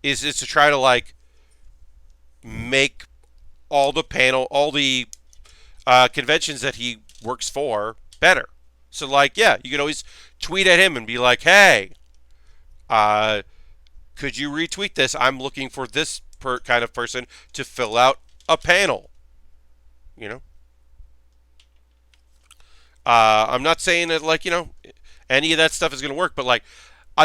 is to try to like make all the conventions that he works for better. So like, yeah, you can always tweet at him and be like, "Hey, could you retweet this? I'm looking for this kind of person to fill out a panel." You know, I'm not saying that like any of that stuff is going to work, but like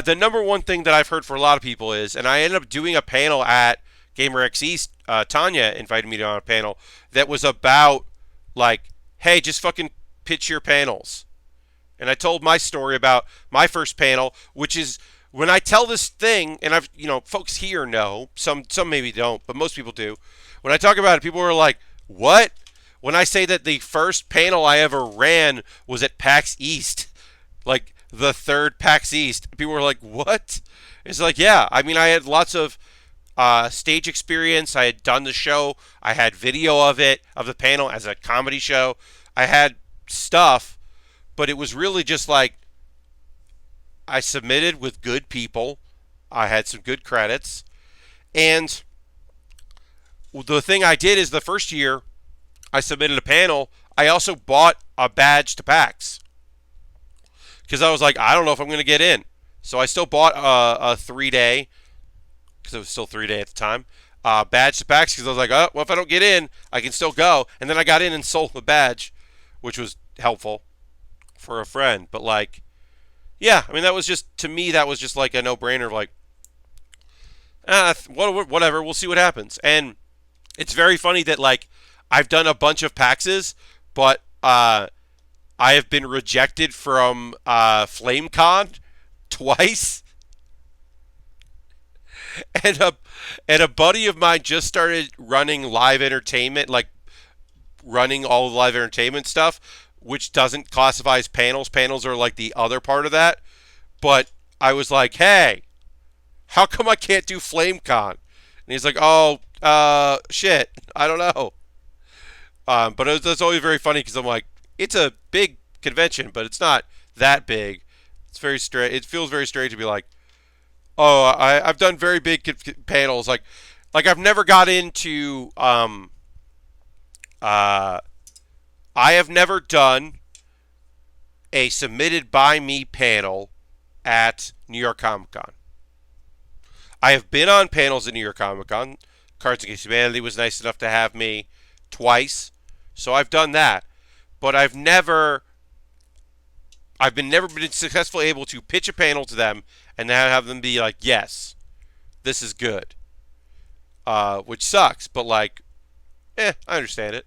the number one thing that I've heard for a lot of people is, and I ended up doing a panel at GamerX East. Tanya invited me to on a panel that was about like, "Hey, just fucking pitch your panels." And I told my story about my first panel, which is when I tell this thing, and I've folks here know, some maybe don't, but most people do. When I talk about it, people are like, "What?" When I say that the first panel I ever ran was at PAX East, like the third PAX East, people were like, "What?" It's like, yeah, I mean, I had lots of stage experience. I had done the show. I had video of it, of the panel as a comedy show. I had stuff, but it was really just like I submitted with good people. I had some good credits. And the thing I did is the first year I submitted a panel, I also bought a badge to PAX. Because I was like, I don't know if I'm going to get in. So I still bought a 3-day, because it was still 3-day at the time, badge to PAX, because I was like, oh, well, if I don't get in, I can still go. And then I got in and sold the badge, which was helpful for a friend. But like, yeah, I mean, that was just, to me, that was just like a no-brainer of like, whatever, we'll see what happens. And it's very funny that like, I've done a bunch of PAXs, but I have been rejected from FlameCon twice. And a buddy of mine just started running live entertainment, like running all the live entertainment stuff, which doesn't classify as panels. Panels are like the other part of that. But I was like, "Hey, how come I can't do FlameCon?" And he's like, "Oh, shit, I don't know." But it's always very funny because I'm like, it's a big convention, but it's not that big. It's very strange. It feels very strange to be like, "Oh, I've done very big panels." Like I've never got into. I have never done a submitted by me panel at New York Comic Con. I have been on panels at New York Comic Con. Cards Against Humanity was nice enough to have me twice. So I've done that, but I've never been successfully able to pitch a panel to them and then have them be like, "Yes, this is good," which sucks. But like, I understand it.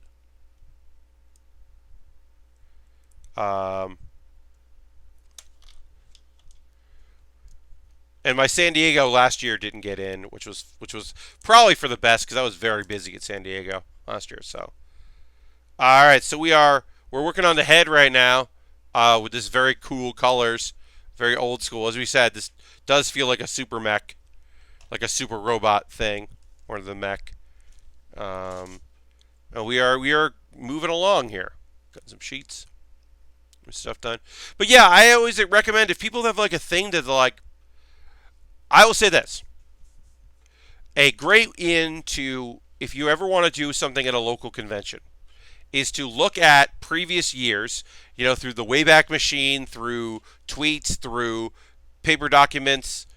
And my San Diego last year didn't get in, which was probably for the best because I was very busy at San Diego last year. So, all right, so we're working on the head right now with this very cool colors, very old school. As we said, this does feel like a super mech, like a super robot thing, more than the mech. Um, and we are moving along here. Got some sheets, some stuff done. But yeah, I always recommend if people have like a thing that like. I will say this: a great in to if you ever want to do something at a local convention is to look at previous years, through the Wayback Machine, through tweets, through paper documents.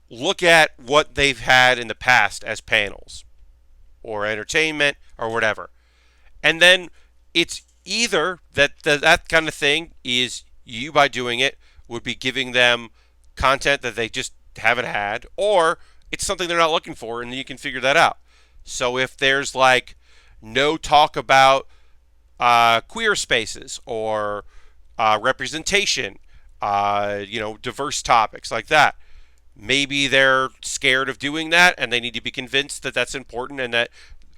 Look at what they've had in the past as panels or entertainment or whatever. And then it's either that kind of thing is you by doing it would be giving them content that they just haven't had, or it's something they're not looking for and you can figure that out. So if there's like no talk about queer spaces or representation, diverse topics like that, maybe they're scared of doing that and they need to be convinced that that's important and that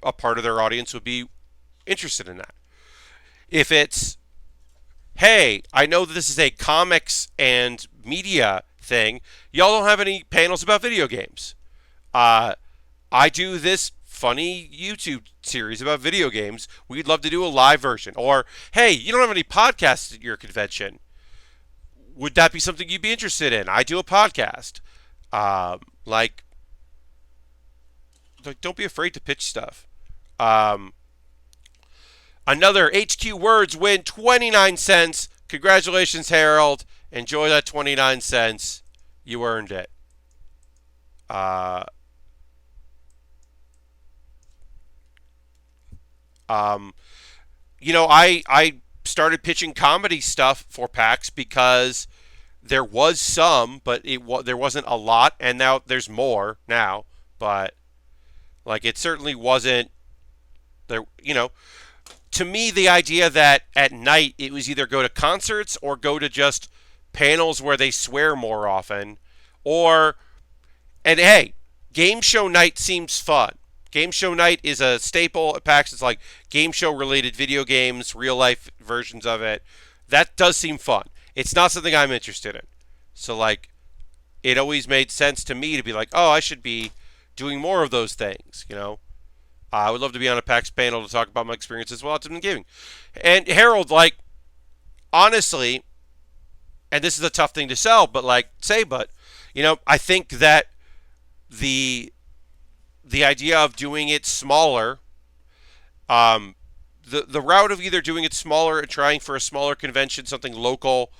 a part of their audience would be interested in that. If it's, hey, I know that this is a comics and media thing, y'all don't have any panels about video games. I do this funny YouTube series about video games. We'd love to do a live version. Or, hey, you don't have any podcasts at your convention. Would that be something you'd be interested in? I do a podcast. Like, don't be afraid to pitch stuff. Another HQ Words win 29 cents. Congratulations, Harold. Enjoy that 29 cents. You earned it. I started pitching comedy stuff for PAX because there was some, but there wasn't a lot, and now there's more now. But like, it certainly wasn't there. To me, the idea that at night it was either go to concerts or go to just panels where they swear more often, and hey, game show night seems fun. Game show night is a staple at PAX. It's like game show related video games, real life versions of it. That does seem fun. It's not something I'm interested in. So like, it always made sense to me to be like, oh, I should be doing more of those things. I would love to be on a PAX panel to talk about my experiences while it's been gaming. And Harold, like, honestly, and this is a tough thing to sell, but I think that the idea of doing it smaller, the route of either doing it smaller and trying for a smaller convention, something local,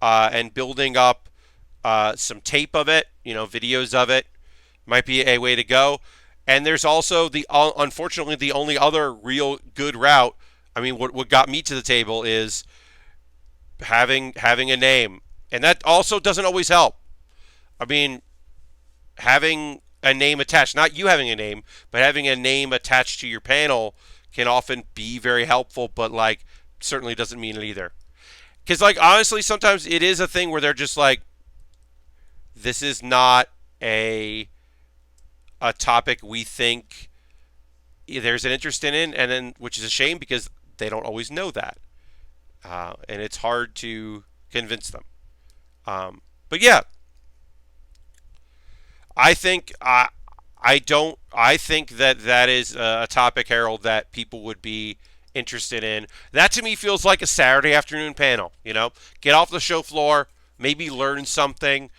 and building up some tape of it, videos of it, might be a way to go. And there's also unfortunately, the only other real good route. I mean, what got me to the table is having a name, and that also doesn't always help. I mean, having a name attached, not you having a name, but having a name attached to your panel can often be very helpful, but like certainly doesn't mean it either. Because like honestly, sometimes it is a thing where they're just like, this is not a topic we think there's an interest in, and then which is a shame because they don't always know that, and it's hard to convince them. But yeah, I think I don't. I think that is a topic, Harold, that people would be interested in. That to me feels like a Saturday afternoon panel. Get off the show floor, maybe learn something.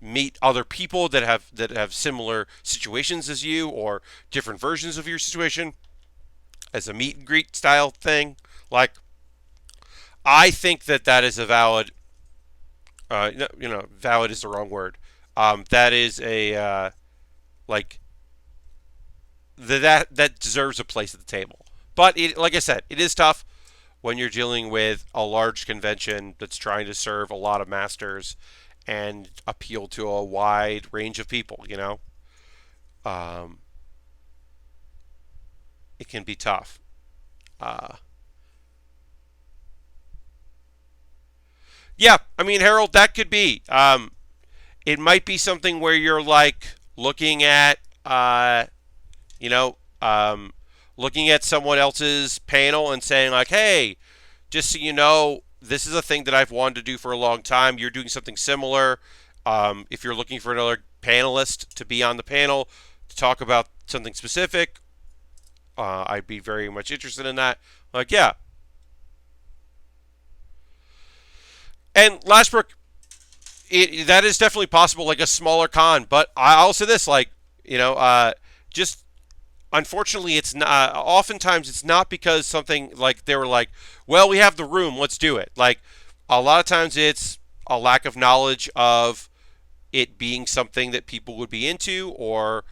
Meet other people that have similar situations as you or different versions of your situation as a meet and greet style thing. Like, I think that is a valid, valid is the wrong word. That is a like that deserves a place at the table. But like I said, it is tough when you're dealing with a large convention that's trying to serve a lot of masters and appeal to a wide range of people. It can be tough. Yeah, I mean, Harold, that could be. It might be something where you're like looking at, you know, looking at someone else's panel and saying like, hey, just so you know, this is a thing that I've wanted to do for a long time. You're doing something similar. If you're looking for another panelist to be on the panel to talk about something specific, I'd be very much interested in that. Like, yeah. And Lashbrook, that is definitely possible, like a smaller con. But I'll say this, like, just unfortunately, it's not. Oftentimes, it's not because something like they were like, well, we have the room, let's do it. Like, a lot of times, it's a lack of knowledge of it being something that people would be into, or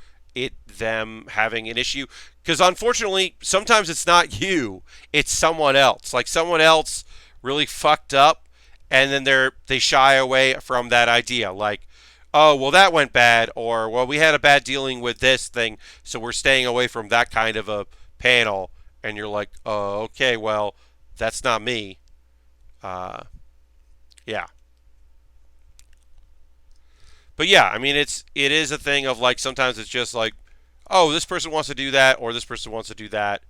them having an issue. Because unfortunately, sometimes it's not you, it's someone else. Like someone else really fucked up, and then they shy away from that idea. Like, oh, well, that went bad, or well, we had a bad dealing with this thing, so we're staying away from that kind of a panel. And you're like, oh, okay, well, that's not me. Yeah. But yeah, I mean, it is a thing of like sometimes it's just like, oh, this person wants to do that, or this person wants to do that,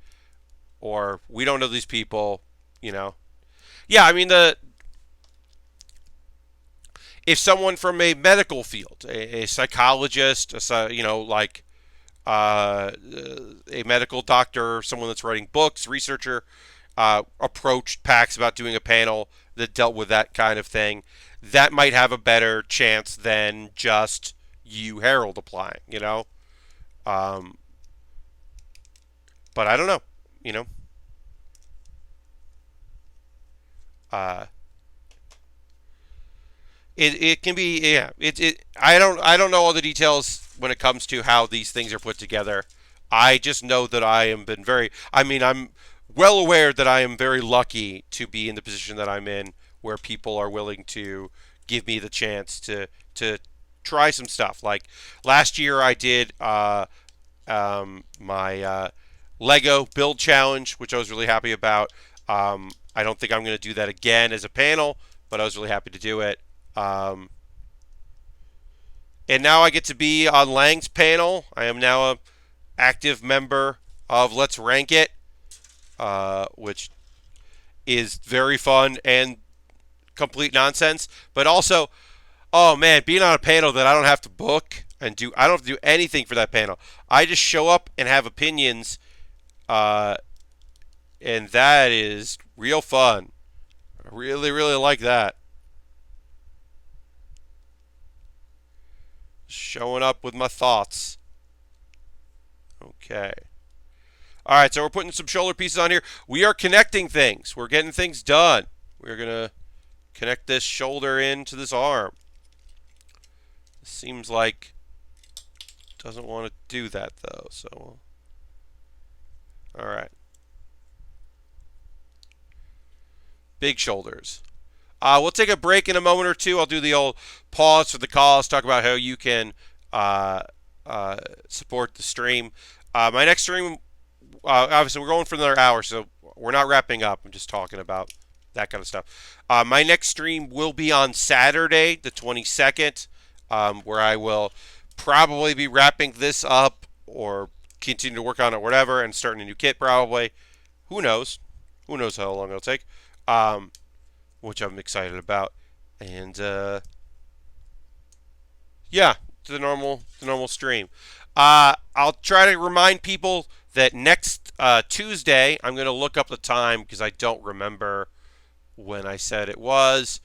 or we don't know these people, you know. Yeah, I mean if someone from a medical field, a psychologist, like a medical doctor, someone that's writing books, researcher, approached PAX about doing a panel that dealt with that kind of thing, that might have a better chance than just you, Harold, applying, you know? But I don't know, you know? Uh, it can be, yeah. I don't know all the details when it comes to how these things are put together. I just know that I am been very. I mean, I'm well aware that I am very lucky to be in the position that I'm in, where people are willing to give me the chance to try some stuff. Like last year, I did my Lego build challenge, which I was really happy about. I don't think I'm going to do that again as a panel, but I was really happy to do it. And now I get to be on Lang's panel. I am now a active member of Let's Rank It, which is very fun and complete nonsense. But also, oh man, being on a panel that I don't have to book and I don't have to do anything for that panel. I just show up and have opinions, and that is real fun. I really, really like that. Showing up with my thoughts. Okay. All right, so we're putting some shoulder pieces on here. We are connecting things. We're getting things done. We're going to connect this shoulder into this arm. Seems like it doesn't want to do that, though. So, all right. Big shoulders. We'll take a break in a moment or two. I'll do the old pause for the calls, talk about how you can support the stream. My next stream, obviously, we're going for another hour, so we're not wrapping up. I'm just talking about that kind of stuff. My next stream will be on Saturday, the 22nd, where I will probably be wrapping this up or continue to work on it, whatever, and starting a new kit probably. Who knows? Who knows how long it'll take? Which I'm excited about. And yeah, the normal stream. I'll try to remind people that next Tuesday, I'm going to look up the time because I don't remember when I said it was.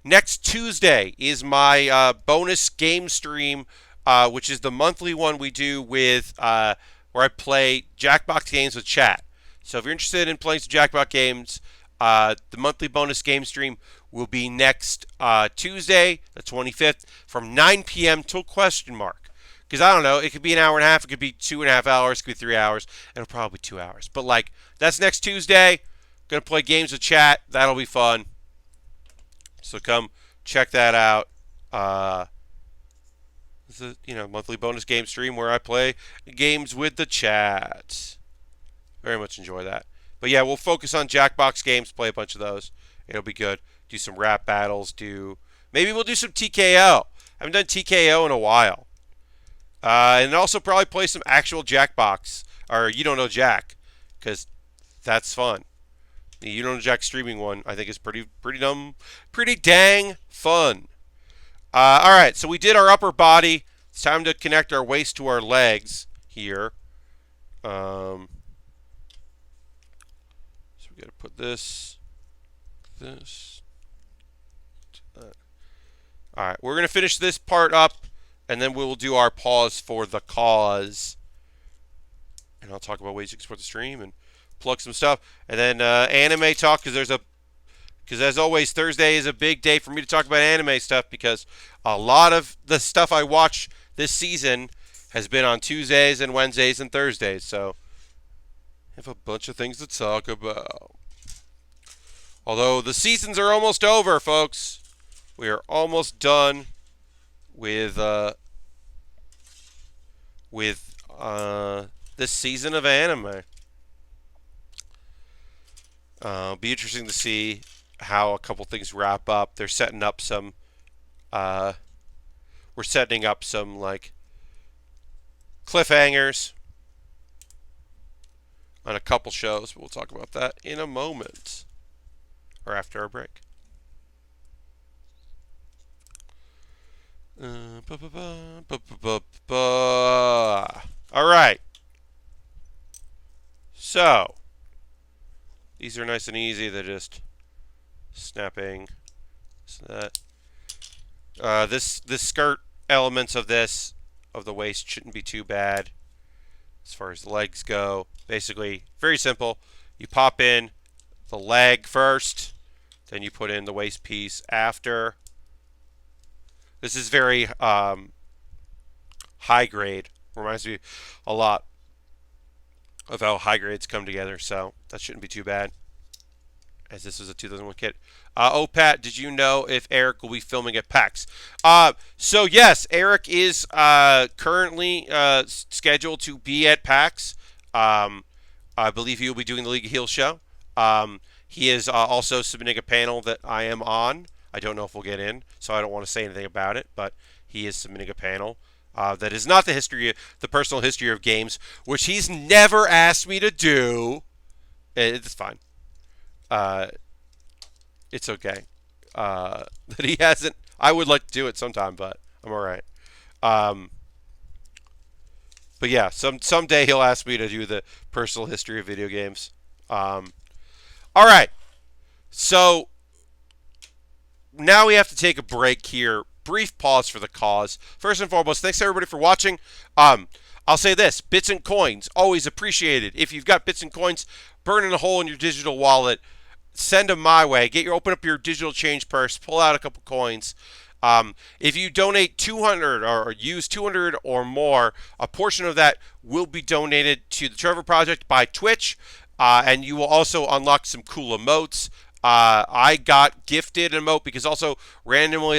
Next Tuesday is my bonus game stream, which is the monthly one we do with where I play Jackbox games with chat. So if you're interested in playing some Jackbox games, the monthly bonus game stream will be next Tuesday, the 25th, from 9 p.m. till question mark. Because I don't know, it could be an hour and a half, it could be 2.5 hours, it could be 3 hours, it'll probably be 2 hours. But like, that's next Tuesday. Gonna play games with chat. That'll be fun. So come check that out. It's a monthly bonus game stream where I play games with the chat. Very much enjoy that. But yeah, we'll focus on Jackbox games, play a bunch of those. It'll be good. Do some rap battles, maybe we'll do some TKO. I haven't done TKO in a while. And also probably play some actual Jackbox, or You Don't Know Jack, because that's fun. The You Don't Know Jack streaming one, I think, is pretty dang fun. All right, so we did our upper body. It's time to connect our waist to our legs here. So we got to put this. All right, we're going to finish this part up, and then we will do our pause for the cause. And I'll talk about ways you can support the stream and plug some stuff. And then anime talk, because as always, Thursday is a big day for me to talk about anime stuff, because a lot of the stuff I watch this season has been on Tuesdays and Wednesdays and Thursdays. So I have a bunch of things to talk about. Although the seasons are almost over, folks. We are almost done with this season of anime. Be interesting to see how a couple things wrap up. They're setting up some. We're setting up some like cliffhangers on a couple shows. We'll talk about that in a moment, or after our break. All right. So these are nice and easy. They're just snapping. So that this skirt elements of the waist shouldn't be too bad as far as the legs go. Basically, very simple. You pop in the leg first, then you put in the waist piece after. This is very high grade. Reminds me a lot of how high grades come together, so that shouldn't be too bad, as this was a 2001 kit. Pat, did you know if Eric will be filming at PAX? So yes, Eric is currently scheduled to be at PAX. I believe he will be doing the League of Heels show. He is also submitting a panel that I am on. I don't know if we'll get in, so I don't want to say anything about it, but he is submitting a panel that is not the personal history of games, which he's never asked me to do. It's fine. It's okay. That he hasn't. I would like to do it sometime, but I'm all right. But yeah, someday he'll ask me to do the personal history of video games. All right. So now we have to take a break here. Brief pause for the cause. First and foremost, thanks everybody for watching. I'll say this: bits and coins, always appreciated. If you've got bits and coins burning a hole in your digital wallet, send them my way. Open up your digital change purse, pull out a couple coins. If you donate 200 or use 200 or more, a portion of that will be donated to the Trevor Project by Twitch, and you will also unlock some cool emotes. I got gifted an emote because also randomly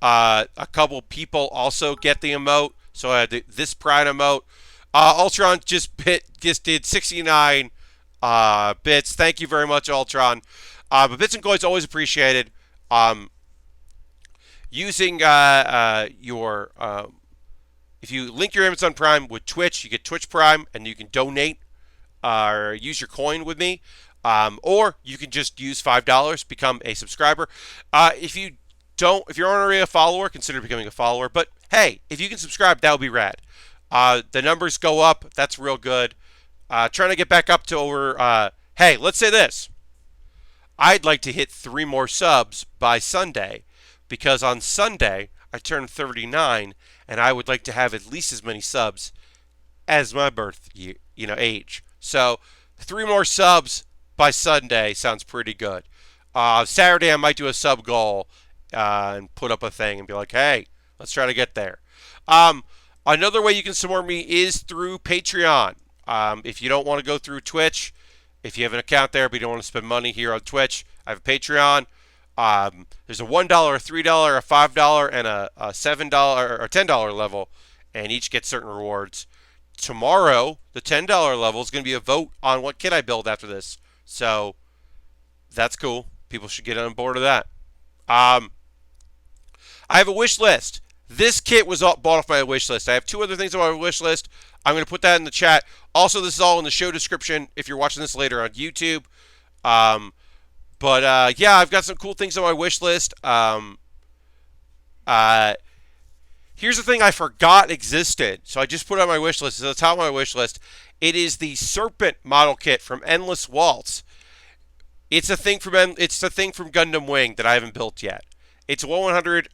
a couple people also get the emote. So I had this Pride emote. Ultron just did 69 bits. Thank you very much, Ultron. But bits and coins always appreciated. Using your if you link your Amazon Prime with Twitch, you get Twitch Prime, and you can donate or use your coin with me. Or you can just use $5, become a subscriber. If you're already a follower, consider becoming a follower. But hey, if you can subscribe, that would be rad. The numbers go up. That's real good. Trying to get back up to over. Hey, let's say this. I'd like to hit 3 more subs by Sunday, because on Sunday I turn 39, and I would like to have at least as many subs as my birth year, age. So 3 more subs by Sunday sounds pretty good. Saturday I might do a sub goal and put up a thing and be like, hey, let's try to get there. Another way you can support me is through Patreon. If you don't want to go through Twitch, if you have an account there but you don't want to spend money here on Twitch, I have a Patreon. There's a $1, a $3, a $5, and a $7 or $10 level, and each gets certain rewards. Tomorrow, the $10 level is going to be a vote on what kit I build after this. So that's cool. People should get on board with that. I have a wish list. This kit was bought off my wish list. I have 2 other things on my wish list. I'm going to put that in the chat. Also, this is all in the show description if you're watching this later on YouTube. Yeah, I've got some cool things on my wish list. Here's the thing I forgot existed, so I just put it on my wish list. It's at the top of my wish list. It is the Serpent model kit from Endless Waltz. It's a thing from Gundam Wing that I haven't built yet. It's 100.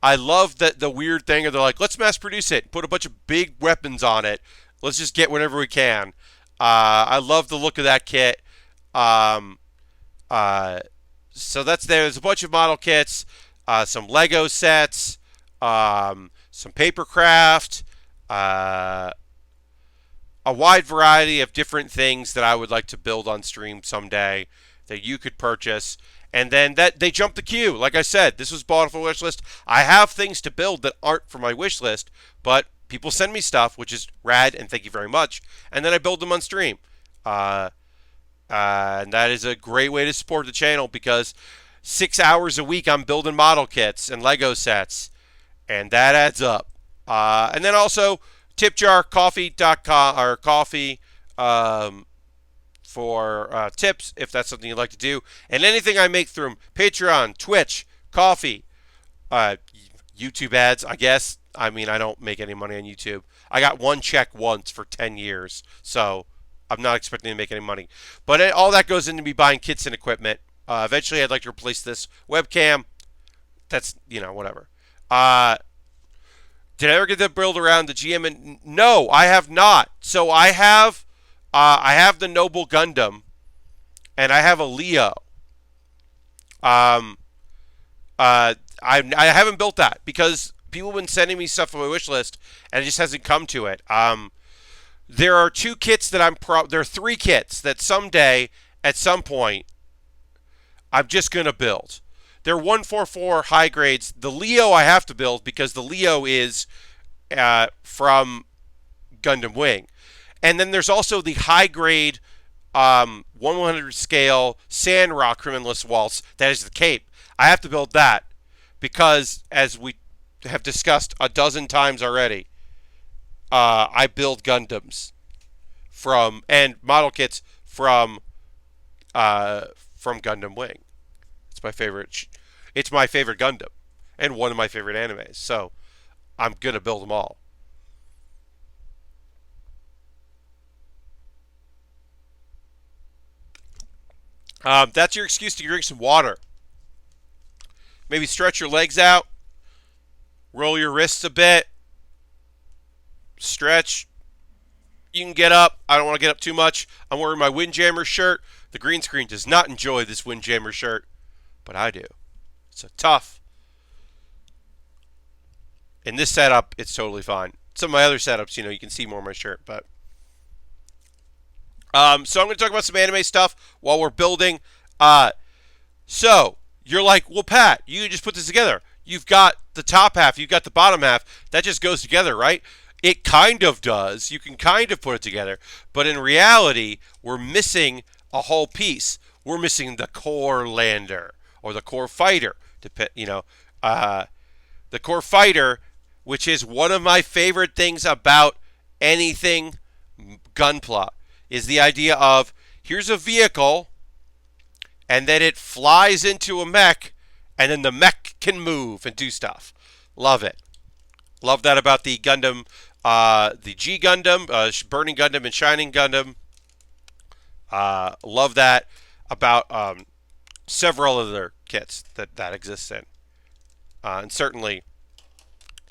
I love the weird thing of they're like, let's mass produce it, put a bunch of big weapons on it. Let's just get whatever we can. I love the look of that kit. So that's there. There's a bunch of model kits, some Lego sets, some papercraft, a wide variety of different things that I would like to build on stream someday that you could purchase. And then they jumped the queue. Like I said, this was bought off a wish list. I have things to build that aren't for my wish list, but people send me stuff, which is rad, and thank you very much. And then I build them on stream. And that is a great way to support the channel because 6 hours a week I'm building model kits and Lego sets, and that adds up. And then also tipjarcoffee.com or coffee for tips if that's something you'd like to do. And anything I make through Patreon, Twitch, Coffee, YouTube ads, I guess. I mean, I don't make any money on YouTube. I got one check once for 10 years, so I'm not expecting to make any money. But all that goes into me buying kits and equipment. Eventually, I'd like to replace this webcam. That's, whatever. Did I ever get to build around the GM? And no, I have not. So I have the Noble Gundam, and I have a Leo. I haven't built that because people have been sending me stuff on my wish list, and it just hasn't come to it. There are 2 kits that there are 3 kits that someday, at some point, I'm just going to build. They're 144 high grades. The Leo I have to build because the Leo is from Gundam Wing. And then there's also the high grade 1/100 scale Sandrock from Endless Waltz. That is the cape. I have to build that because, as we have discussed a dozen times already, I build Gundams and model kits from Gundam Wing. It's my favorite. It's my favorite Gundam, and one of my favorite animes. So I'm gonna build them all. That's your excuse to drink some water. Maybe stretch your legs out, roll your wrists a bit, stretch. You can get up. I don't want to get up too much. I'm wearing my Windjammer shirt. The green screen does not enjoy this Windjammer shirt, but I do. It's a tough. In this setup, it's totally fine. Some of my other setups, you can see more of my shirt, but. So I'm going to talk about some anime stuff while we're building. So you're like, well, Pat, you can just put this together. You've got the top half, you've got the bottom half. That just goes together, right? It kind of does. You can kind of put it together. But in reality, we're missing a whole piece. We're missing the core lander or the core fighter. The core fighter, which is one of my favorite things about anything Gunpla, is the idea of here's a vehicle and then it flies into a mech and then the mech can move and do stuff. Love it. Love that about the Gundam, the G Gundam, Burning Gundam and Shining Gundam. Love that about several other kits that exist in. And certainly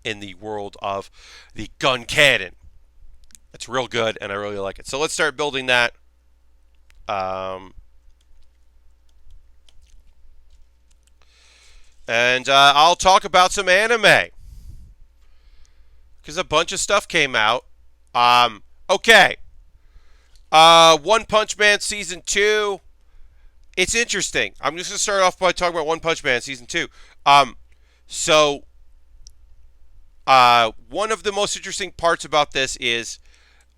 in the world of the Guncannon. It's real good, and I really like it. So let's start building that. And I'll talk about some anime. Because a bunch of stuff came out. Okay. One Punch Man Season 2. It's interesting. I'm just going to start off by talking about One Punch Man Season 2. One of the most interesting parts about this is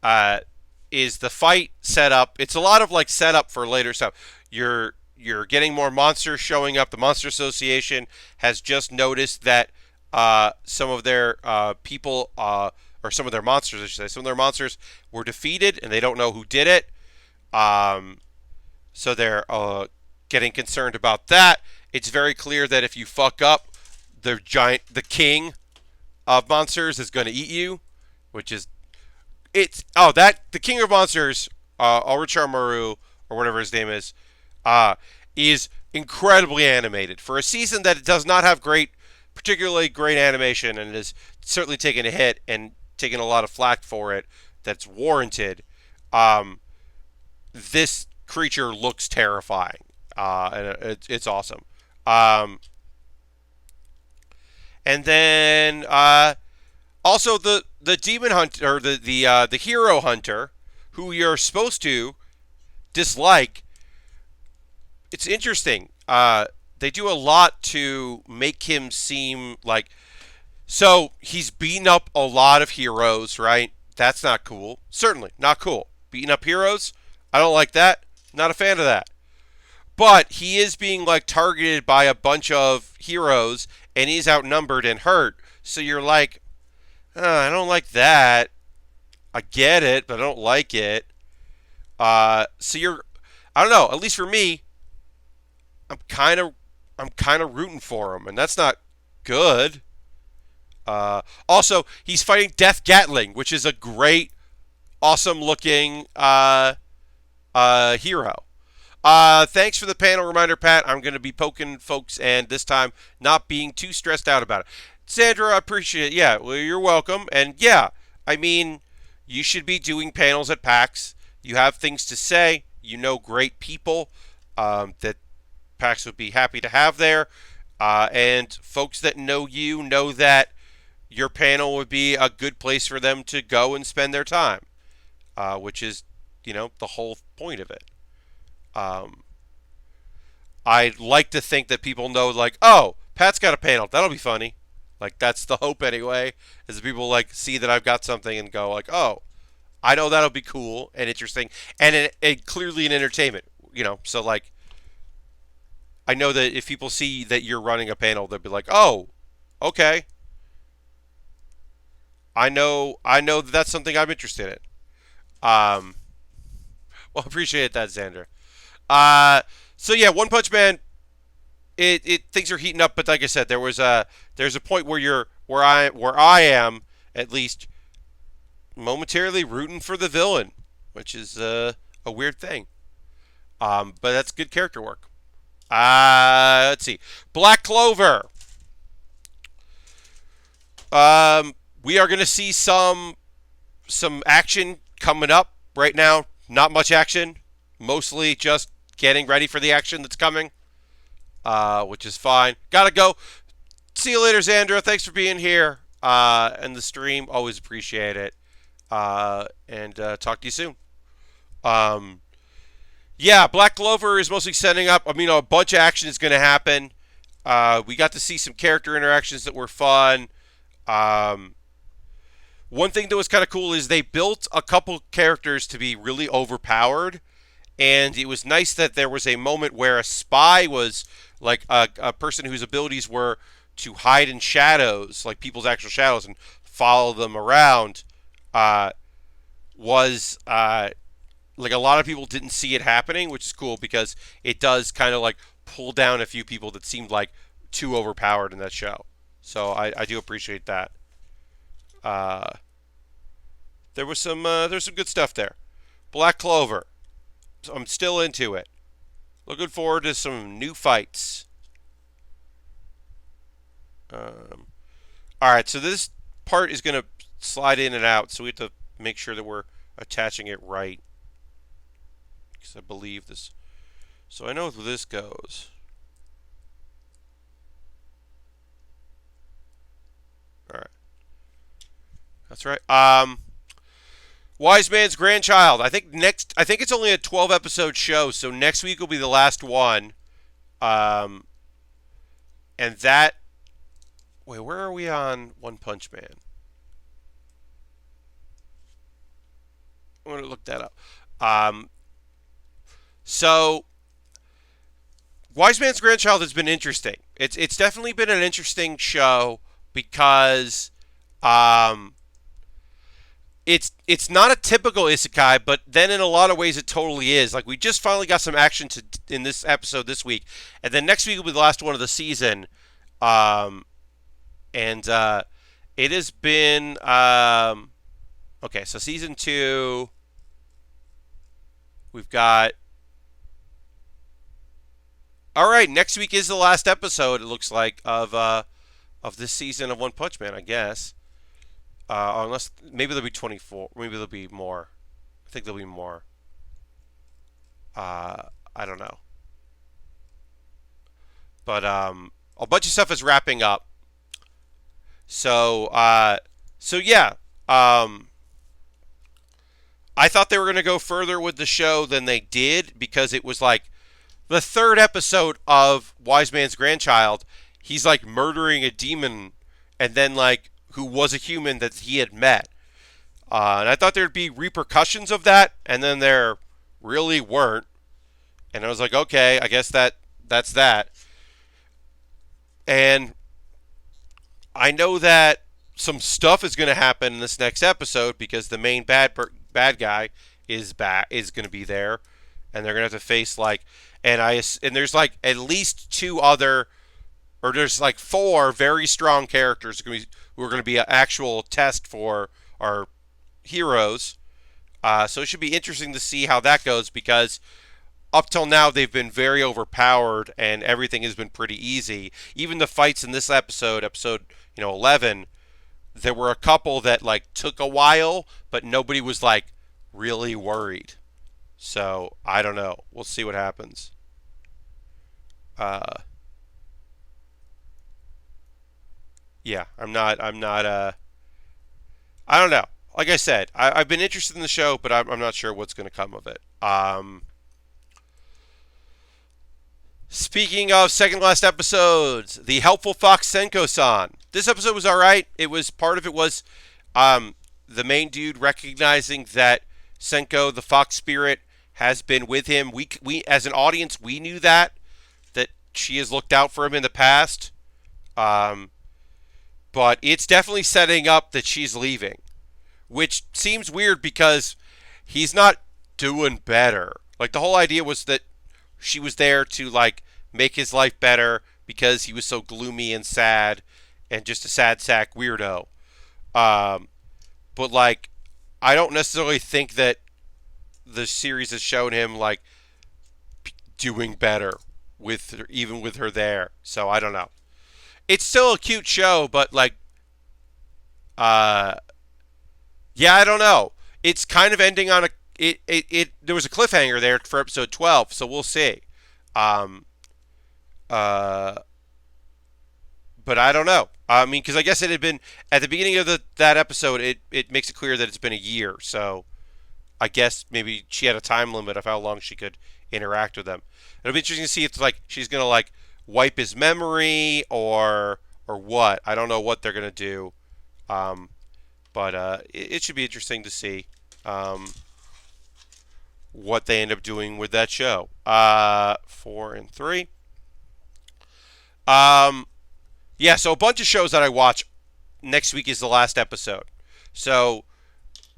the fight setup. It's a lot of like setup for later stuff. You're you're getting more monsters showing up. The Monster Association has just noticed that some of their people, or some of their monsters, I should say, some of their monsters were defeated, and they don't know who did it. Um, so they're getting concerned about that. It's very clear that if you fuck up, the king of monsters is going to eat you, which is that the king of monsters, Orochimaru or whatever his name is incredibly animated for a season that does not have particularly great animation, and is certainly taken a hit and taken a lot of flack for it. That's warranted. This creature looks terrifying, and it's awesome. Um, and then also the demon hunter, or the hero hunter, who you're supposed to dislike. It's interesting. They do a lot to make him seem like. So he's beaten up a lot of heroes, right? That's not cool. Certainly not cool. Beating up heroes, I don't like that. Not a fan of that. But he is being like targeted by a bunch of heroes, and he's outnumbered and hurt. So you're like, I don't like that. I get it, but I don't like it. So I don't know. At least for me, I'm kind of rooting for him, and that's not good. Also, he's fighting Death Gatling, which is a great, awesome looking hero. Thanks for the panel reminder, Pat. I'm going to be poking folks, and this time not being too stressed out about it. Sandra, I appreciate it. Yeah, well, you're welcome. And yeah, I mean, you should be doing panels at PAX. You have things to say. You know great people that PAX would be happy to have there. And folks that know you know that your panel would be a good place for them to go and spend their time, which is, the whole point of it. I'd like to think that people know, like, oh, Pat's got a panel. That'll be funny. Like, that's the hope anyway, is that people, like, see that I've got something and go, like, oh, I know that'll be cool and interesting, and clearly an entertainment, So, like, I know that if people see that you're running a panel, they'll be like, oh, okay. I know that that's something I'm interested in. Well, appreciate that, Xander. So yeah, One Punch Man. It things are heating up, but like I said, there's a point where I am at least momentarily rooting for the villain, which is a weird thing. But that's good character work. Let's see, Black Clover. We are going to see some action coming up right now. Not much action, mostly just getting ready for the action that's coming, which is fine. Gotta go. See you later, Xandra. Thanks for being here and the stream. Always appreciate it. And talk to you soon. Yeah, Black Clover is mostly setting up. I mean, a bunch of action is going to happen. We got to see some character interactions that were fun. One thing that was kind of cool is they built a couple characters to be really overpowered, and it was nice that there was a moment where a spy was like a person whose abilities were to hide in shadows, like people's actual shadows, and follow them around. Was like a lot of people didn't see it happening, which is cool because it does kind of like pull down a few people that seemed like too overpowered in that show. So I do appreciate that. There's some good stuff there. Black Clover. So I'm still into it. Looking forward to some new fights. All right, so this part is going to slide in and out, so we have to make sure that we're attaching it right. Because I believe this. So I know where this goes. All right. That's right. Wise Man's Grandchild. I think it's only a 12 episode show, so next week will be the last one. And that. Wait, where are we on One Punch Man? I'm gonna look that up. So Wise Man's Grandchild has been interesting. It's definitely been an interesting show because um, it's not a typical isekai, but then in a lot of ways it totally is. Like we just finally got some action in this episode this week, and then next week will be the last one of the season. Um, and it has been okay. So season 2, we've got. All right, next week is the last episode. It looks like of this season of One Punch Man, I guess. Unless maybe there'll be 24. Maybe there'll be more. I think there'll be more. I don't know. But a bunch of stuff is wrapping up. So yeah. I thought they were going to go further with the show than they did because it was like the third episode of Wise Man's Grandchild. He's like murdering a demon, and then like who was a human that he had met. And I thought there'd be repercussions of that, and then there really weren't. And I was like, okay, I guess that's that. And I know that some stuff is going to happen in this next episode because the main bad guy is going to be there, and they're going to have to face like, and there's like at least 2 other, or there's like 4 very strong characters who are going to be an actual test for our heroes. So it should be interesting to see how that goes because up till now they've been very overpowered and everything has been pretty easy. Even the fights in this episode 11, there were a couple that like took a while, but nobody was like really worried. So I don't know. We'll see what happens. Yeah, I'm not. I don't know. Like I said, I've been interested in the show, but I'm not sure what's going to come of it. Speaking of second last episodes, the Helpful Fox Senko-san. This episode was all right. It was part of it was the main dude recognizing that Senko, the fox spirit, has been with him. We as an audience, we knew that she has looked out for him in the past. But it's definitely setting up that she's leaving, which seems weird because he's not doing better. Like the whole idea was that she was there to like make his life better because he was so gloomy and sad and just a sad sack weirdo. But like I don't necessarily think that the series has shown him like doing better with her, even with her there. So I don't know. It's still a cute show, but like yeah, I don't know. It's kind of ending on a there was a cliffhanger there for episode 12, so we'll see. But I don't know. I mean, because I guess it had been at the beginning of that episode. It makes it clear that it's been a year. So I guess maybe she had a time limit of how long she could interact with them. It'll be interesting to see if like she's gonna like wipe his memory or what. I don't know what they're gonna do. But it should be interesting to see what they end up doing with that show. 4 and 3. Yeah, so a bunch of shows that I watch. Next week is the last episode. So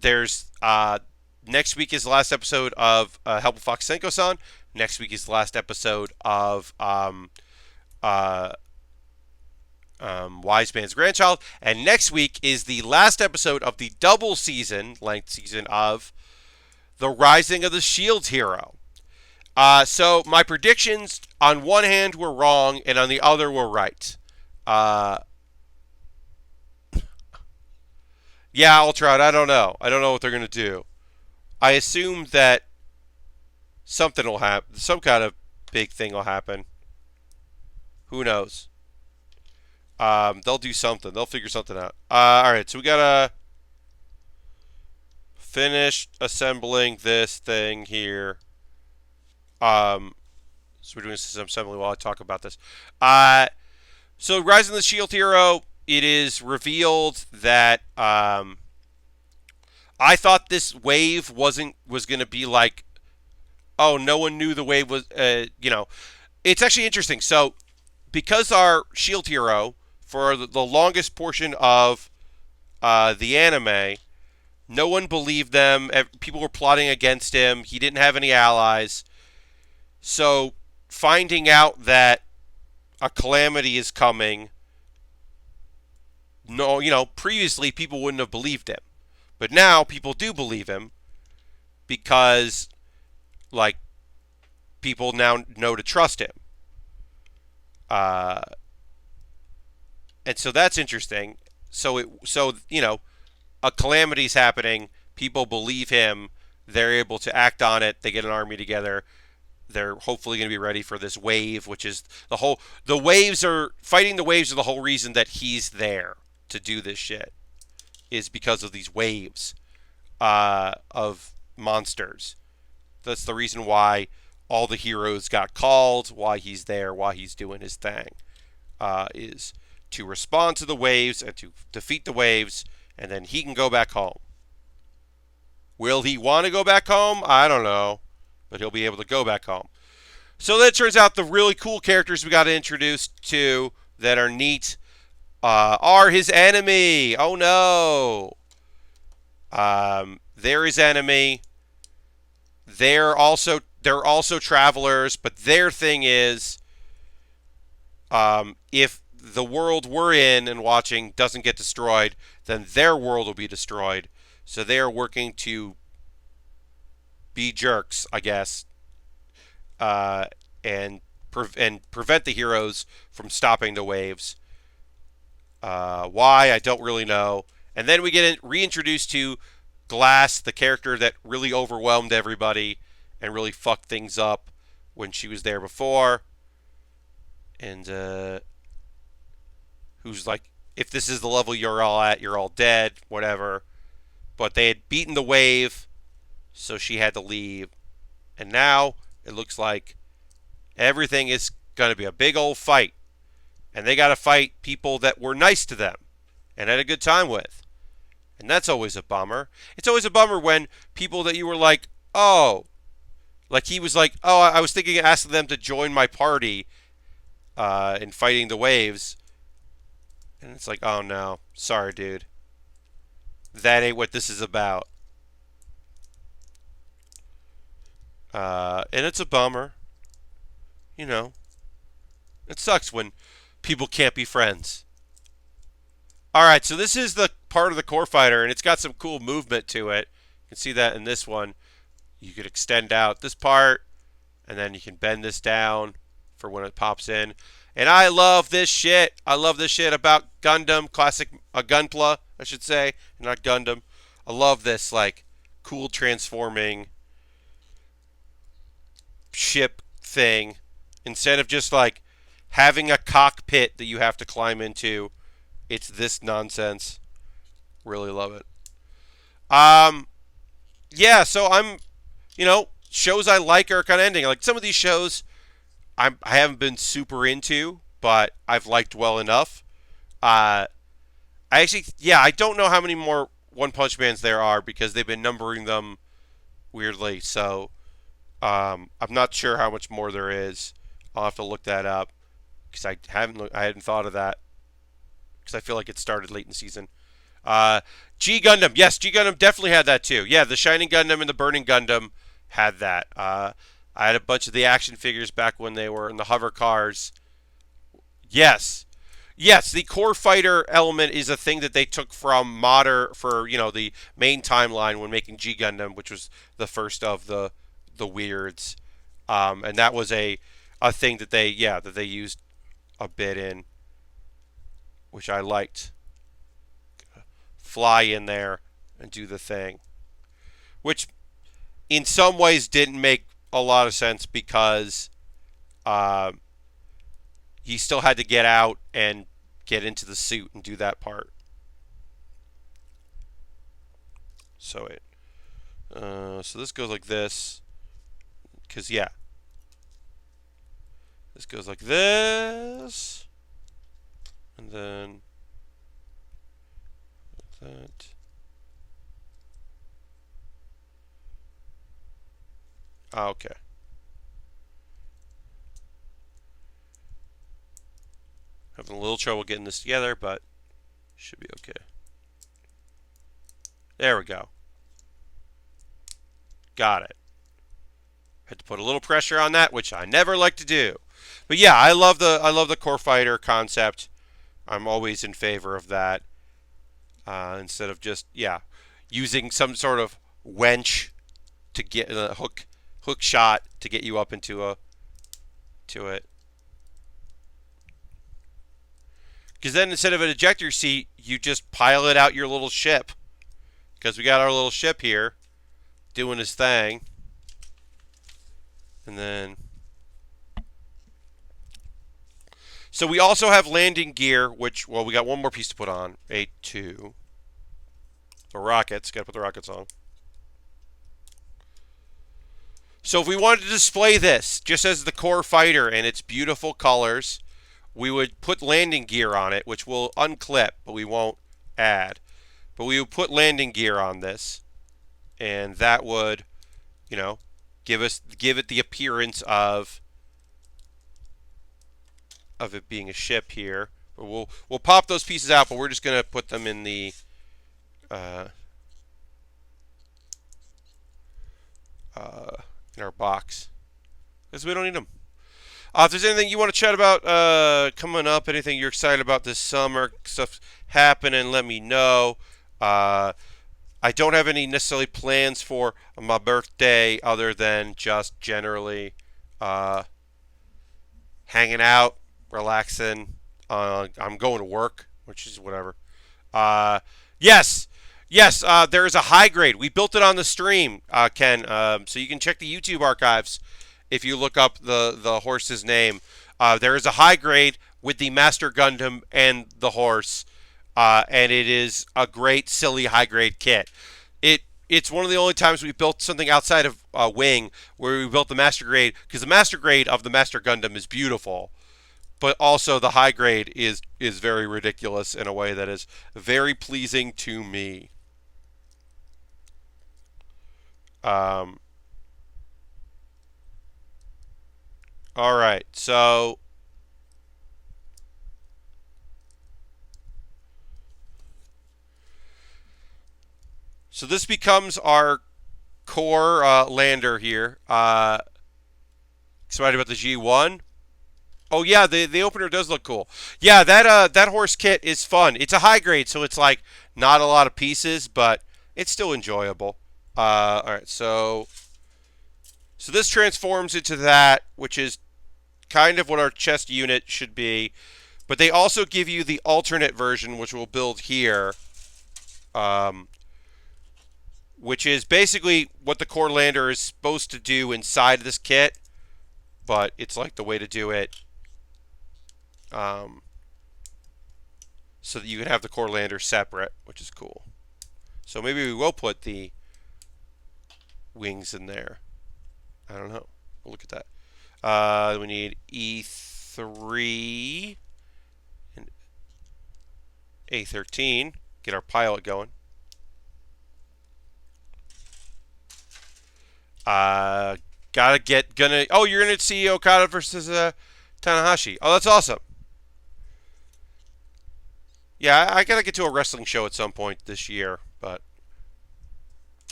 there's next week is the last episode of Helpful Fox Senko-san. Next week is the last episode of Wise Man's Grandchild. And next week is the last episode of the double length season of The Rising of the Shield Hero. So my predictions on one hand were wrong and on the other were right. Yeah, Ultron, I don't know. I don't know what they're going to do. I assume that something will happen. Some kind of big thing will happen. Who knows? They'll do something. They'll figure something out. Alright, so we gotta finish assembling this thing here. So we're doing system assembly while I talk about this. So Rising of the Shield Hero, it is revealed that I thought this wave was going to be like, oh, no one knew the wave was, it's actually interesting. So, because our shield hero, for the longest portion of the anime, no one believed them. People were plotting against him. He didn't have any allies. So, finding out that a calamity is coming, no, previously people wouldn't have believed him. But now people do believe him because, like, people now know to trust him. Uh, and so that's interesting. So a calamity's happening. People believe him. They're able to act on it. They get an army together. They're hopefully going to be ready for this wave, which is the waves are fighting. The waves are the whole reason that he's there to do this shit, is because of these waves of monsters. That's the reason why all the heroes got called, why he's there, why he's doing his thing, is to respond to the waves and to defeat the waves, and then he can go back home. Will he want to go back home? I don't know, but he'll be able to go back home. So that turns out the really cool characters we got introduced to that are neat are his enemy. Oh no. They're his enemy. They're also travelers, but their thing is, if the world we're in and watching doesn't get destroyed, then their world will be destroyed. So they are working to be jerks, I guess, and prevent the heroes from stopping the waves. Why, I don't really know. And then we get reintroduced to Glass, the character that really overwhelmed everybody and really fucked things up when she was there before. And who's like, if this is the level you're all at, you're all dead, whatever. But they had beaten the wave, so she had to leave. And now it looks like everything is going to be a big old fight. And they got to fight people that were nice to them and had a good time with. And that's always a bummer. It's always a bummer when people that you were like, oh, like he was like, oh, I was thinking of asking them to join my party in fighting the waves. And it's like, oh no, sorry, dude. That ain't what this is about. And it's a bummer. You know, it sucks when people can't be friends. All right, so this is the part of the core fighter, and it's got some cool movement to it. You can see that in this one. You could extend out this part, and then you can bend this down for when it pops in. And I love this shit. I love this shit about Gundam, classic Gunpla, I should say, not Gundam. I love this, like, cool transforming ship thing. Instead of just, like, having a cockpit that you have to climb into, it's this nonsense. Really love it. Yeah, so I'm, shows I like are kind of ending. Like some of these shows I haven't been super into, but I've liked well enough. I don't know how many more One Punch Mans there are because they've been numbering them weirdly. So I'm not sure how much more there is. I'll have to look that up because I hadn't thought of that because I feel like it started late in the season. G Gundam, yes, G Gundam definitely had that too. Yeah, the Shining Gundam and the Burning Gundam had that. I had a bunch of the action figures back when they were in the hover cars. Yes, the core fighter element is a thing that they took from Modder for the main timeline when making G Gundam, which was the first of the weirds, and that was a thing that they used a bit in, which I liked. Fly in there and do the thing, which in some ways didn't make a lot of sense because he still had to get out and get into the suit and do that part. So this goes like this, because this goes like this, and then that. Okay. Having a little trouble getting this together, but should be okay. There we go. Got it. Had to put a little pressure on that, which I never like to do. But yeah, I love the core fighter concept. I'm always in favor of that. Instead of just using some sort of wench to get a hook shot to get you up into it. Because then instead of an ejector seat, you just pilot out your little ship. Because we got our little ship here doing his thing. And then... So we also have landing gear, which, well, we got one more piece to put on. A2. The rockets. Got to put the rockets on. So if we wanted to display this just as the core fighter and its beautiful colors, we would put landing gear on it, which we'll unclip, but we won't add. But we would put landing gear on this, and that would, give it the appearance of it being a ship here. But we'll pop those pieces out, but we're just gonna put them in the in our box because we don't need them. If there's anything you want to chat about coming up, anything you're excited about this summer, stuff happening, let me know. I don't have any necessarily plans for my birthday other than just generally hanging out, relaxing. I'm going to work, which is whatever. Yes, there is a high grade. We built it on the stream, Ken. So you can check the YouTube archives if you look up the horse's name. There is a high grade with the Master Gundam and the horse, and it is a great, silly high grade kit. It's one of the only times we built something outside of Wing where we built the Master Grade, because the Master Grade of the Master Gundam is beautiful, but also the high grade is very ridiculous in a way that is very pleasing to me. All right, so this becomes our core lander here. Excited about the G1. Oh yeah, the opener does look cool. Yeah, that horse kit is fun. It's a high grade, so it's like not a lot of pieces, but it's still enjoyable. All right, so this transforms into that, which is kind of what our chest unit should be. But they also give you the alternate version, which we'll build here, which is basically what the core lander is supposed to do inside of this kit, but it's like the way to do it so that you can have the core lander separate, which is cool. So maybe we will put the wings in there. I don't know. We'll look at that. We need E3 and A13. Get our pilot going. Oh, you're gonna see Okada versus Tanahashi. Oh, that's awesome. Yeah, I gotta get to a wrestling show at some point this year, but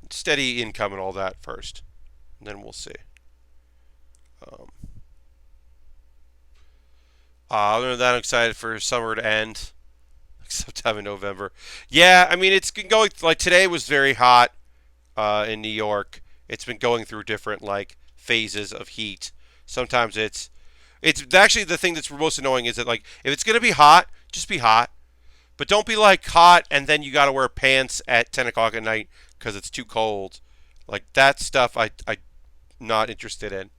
steady income and all that first, and then we'll see. Other than that, I'm excited for summer to end, sometime in November. Yeah, I mean it's been going like today was very hot in New York. It's been going through different like phases of heat. Sometimes it's actually the thing that's most annoying is that like if it's gonna be hot, just be hot, but don't be like hot and then you gotta wear pants at 10 o'clock at night because it's too cold. Like that stuff, I'm not interested in.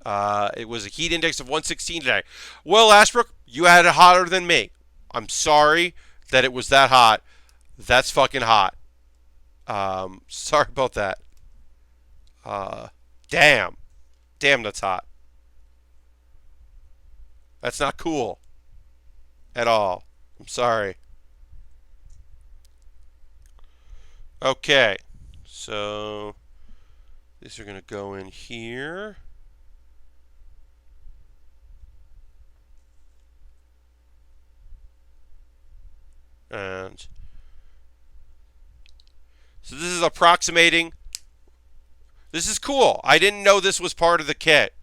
It was a heat index of 116 today. Well, Ashbrook, you had it hotter than me. I'm sorry that it was that hot. That's fucking hot. Sorry about that. Damn, that's hot. That's not cool at all. I'm sorry. Okay, so these are gonna go in here. And so this is approximating. This is cool. I didn't know this was part of the kit.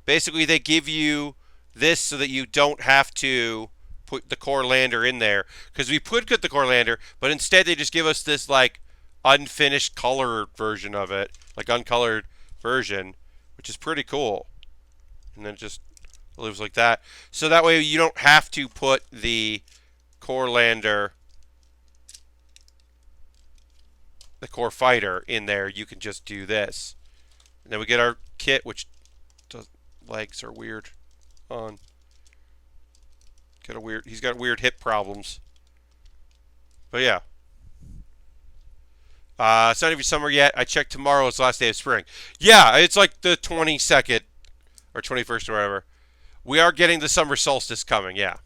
Basically, they give you this so that you don't have to put the core lander in there. Because we could put the core lander, but instead they just give us this, like, unfinished colored version of it. Like, uncolored version, which is pretty cool. And then it just lives like that. So that way you don't have to put the core lander, the core fighter in there. You can just do this. And then we get our kit, which does, legs are weird on. He's got weird hip problems. But yeah. It's not even summer yet. I checked tomorrow. It's the last day of spring. Yeah, it's like the 22nd or 21st or whatever. We are getting the summer solstice coming, yeah.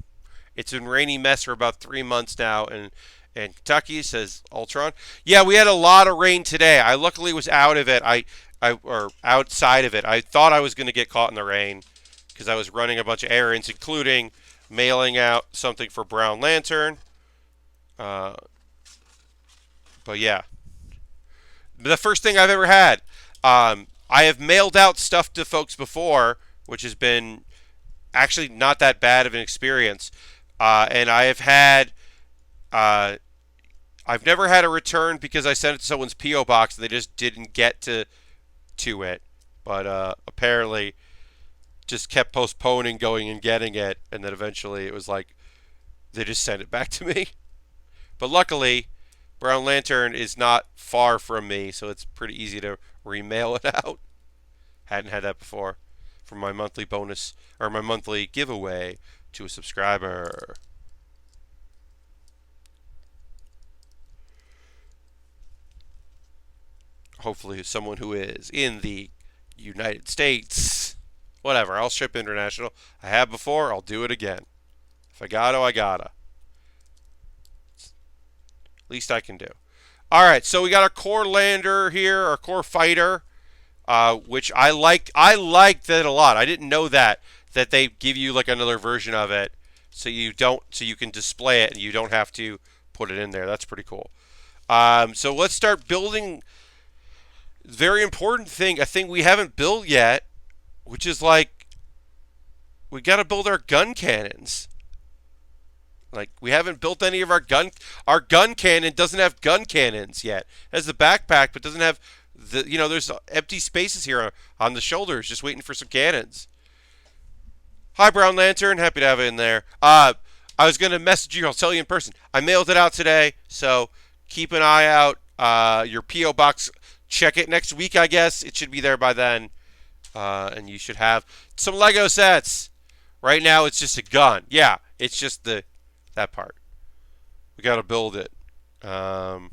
It's been rainy mess for about 3 months now in Kentucky, says Ultron. Yeah, we had a lot of rain today. I luckily was out of it. Or outside of it. I thought I was going to get caught in the rain because I was running a bunch of errands, including mailing out something for Brown Lantern. But yeah. The first thing I've ever had. I have mailed out stuff to folks before, which has been actually not that bad of an experience. And I have had, I've never had a return because I sent it to someone's P.O. box and they just didn't get to it. But apparently just kept postponing going and getting it. And then eventually it was like, they just sent it back to me. But luckily, Brown Lantern is not far from me, so it's pretty easy to remail it out. Hadn't had that before for my monthly bonus, or my monthly giveaway to a subscriber. Hopefully someone who is in the United States. Whatever, I'll ship international. I have before, I'll do it again. If I gotta, I gotta. Least I can do. Alright, so we got our core lander here, our core fighter, which I liked that a lot. I didn't know that they give you like another version of it so you can display it and you don't have to put it in there. That's pretty cool. So let's start building. Very important thing, a thing we haven't built yet, which is like we got to build our gun cannons. Like, we haven't built any of our gun cannon doesn't have gun cannons yet. It has the backpack, but doesn't have there's empty spaces here on the shoulders just waiting for some cannons. Hi, Brown Lantern. Happy to have it in there. I was going to message you. I'll tell you in person. I mailed it out today, so keep an eye out. Your P.O. box, check it next week, I guess. It should be there by then. And you should have some Lego sets. Right now, it's just a gun. Yeah, it's just that part. We got to build it. So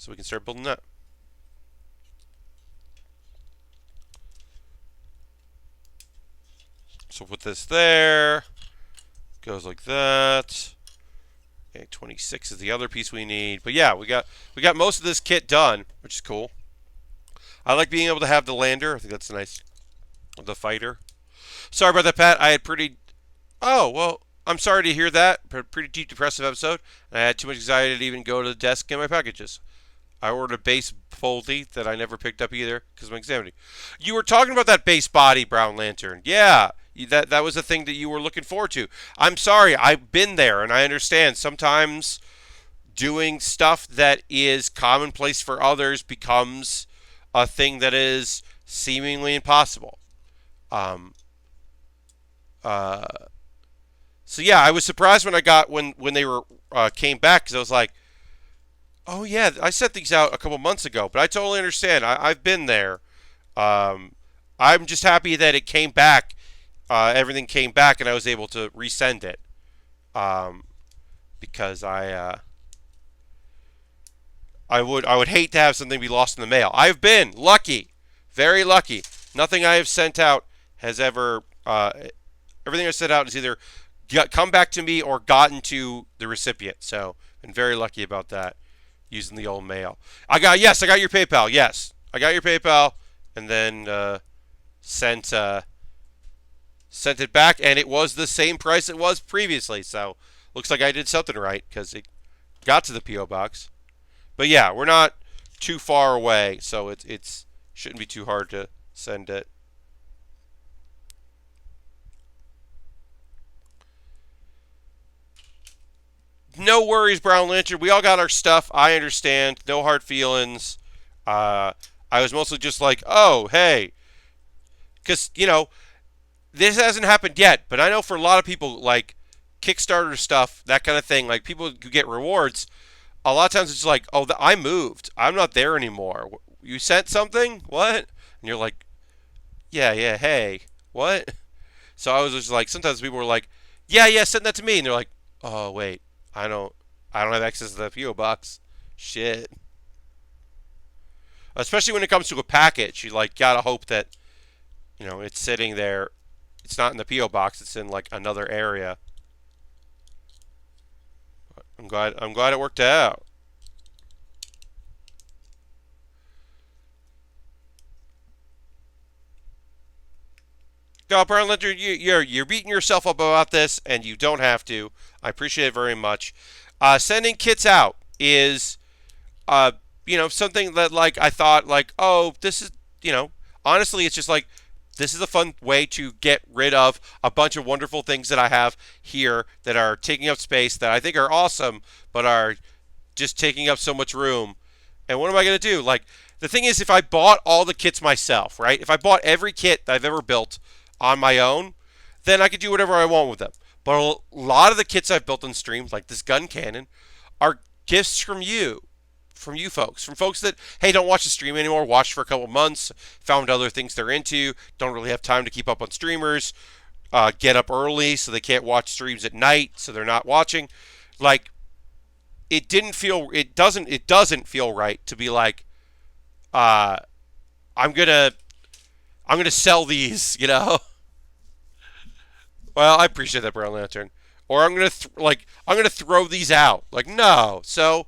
we can start building that. So put this there. Goes like that. Okay, 26 is the other piece we need. But yeah, we got most of this kit done, which is cool. I like being able to have the lander. I think that's nice. The fighter. Sorry about that, Pat. I had pretty... Oh, well, I'm sorry to hear that. Pretty deep, depressive episode. And I had too much anxiety to even go to the desk and get my packages. I ordered a base foldy that I never picked up either because of my anxiety. You were talking about that base body, Brown Lantern. Yeah, that was a thing that you were looking forward to. I'm sorry. I've been there, and I understand. Sometimes doing stuff that is commonplace for others becomes a thing that is seemingly impossible. So yeah, I was surprised when I got when they were came back because I was like, oh yeah, I sent these out a couple months ago, but I totally understand. I've been there. I'm just happy that it came back. Everything came back, and I was able to resend it. Because I would hate to have something be lost in the mail. I've been lucky, very lucky. Nothing I have sent out has ever. Everything I sent out has either come back to me or gotten to the recipient. So I'm very lucky about that. Using the old mail. I got your PayPal. Yes, I got your PayPal, and then sent it back, and it was the same price it was previously. So looks like I did something right because it got to the PO box. But yeah, we're not too far away, so it's shouldn't be too hard to send it. No worries, Brown Lantern. We all got our stuff. I understand. No hard feelings. I was mostly just like, oh, hey, because this hasn't happened yet, but I know for a lot of people, like Kickstarter stuff, that kind of thing, like people who get rewards, a lot of times it's like, oh, I moved. I'm not there anymore. You sent something? What? And you're like, yeah, hey, what? So I was just like, sometimes people were like, yeah, send that to me. And they're like, oh, wait, I don't, I don't have access to the PO box. Shit. Especially when it comes to a package, you like gotta hope that it's sitting there. It's not in the PO box. It's in like another area. I'm glad it worked out. No, Brown Lantern, you're beating yourself up about this, and you don't have to. I appreciate it very much. Sending kits out is, something that like I thought like, oh, this is, honestly, it's just like this is a fun way to get rid of a bunch of wonderful things that I have here that are taking up space that I think are awesome, but are just taking up so much room. And what am I going to do? Like, the thing is, if I bought all the kits myself, right? If I bought every kit that I've ever built on my own, then I could do whatever I want with them. But a lot of the kits I've built on streams, like this Guncannon, are gifts from you folks, from folks that, hey, don't watch the stream anymore, watched for a couple months, found other things they're into, don't really have time to keep up on streamers, get up early so they can't watch streams at night, so they're not watching. Like, it doesn't feel right to be like, I'm gonna sell these, Well, I appreciate that, Brown Lantern. Or I'm gonna throw these out. Like, no. So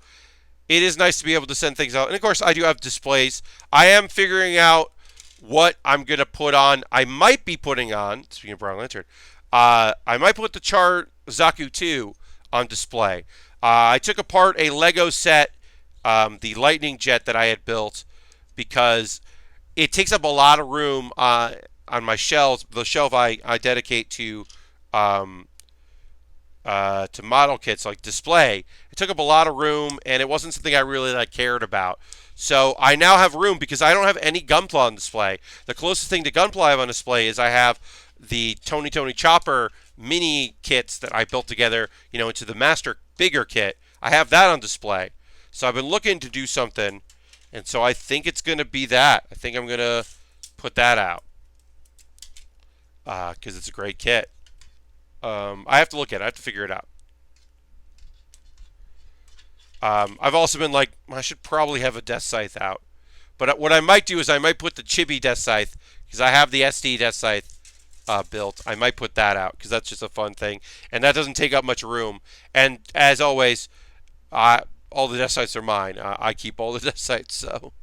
it is nice to be able to send things out. And of course, I do have displays. I am figuring out what I'm gonna put on. I might be putting on, speaking of Brown Lantern, I might put the Char Zaku 2 on display. I took apart a Lego set, the lightning jet that I had built, because it takes up a lot of room on my shelves. The shelf I dedicate to model kits, like display. It took up a lot of room, and it wasn't something I really cared about. So I now have room because I don't have any Gunpla on display. The closest thing to Gunpla I have on display is I have the Tony Chopper mini kits that I built together, into the Master bigger kit. I have that on display. So I've been looking to do something, and so I think it's going to be that. I think I'm going to put that out because it's a great kit. I have to look at it. I have to figure it out. I've also been like, I should probably have a Death Scythe out. But what I might do is I might put the Chibi Death Scythe, because I have the SD Death Scythe built. I might put that out, because that's just a fun thing. And that doesn't take up much room. And as always, all the Death Scythes are mine. I keep all the Death Scythes, so.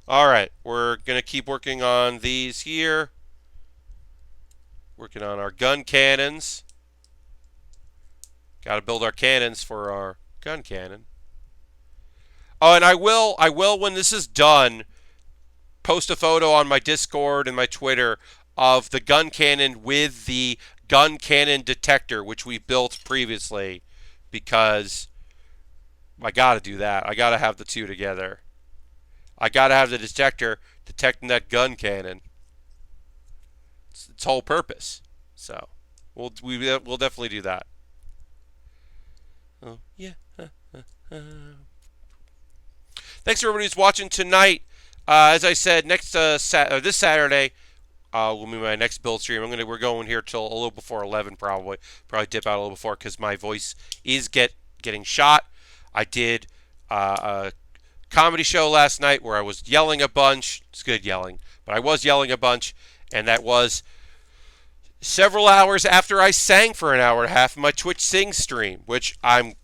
Alright, we're going to keep working on these here. Working on our gun cannons. Got to build our cannons for our gun cannon. Oh, and I will when this is done, post a photo on my Discord and my Twitter of the gun cannon with the gun cannon detector, which we built previously, because I got to do that. I got to have the two together. I got to have the detector detecting that gun cannon. It's its whole purpose. So we'll definitely do that. Oh yeah. Thanks for everybody who's watching tonight. As I said, this Saturday will be my next build stream. We're going here till a little before 11 probably. Probably dip out a little before because my voice is getting shot. I did a comedy show last night where I was yelling a bunch. It's good yelling, but I was yelling a bunch, and that was several hours after I sang for an hour and a half in my Twitch Sing stream, which I'm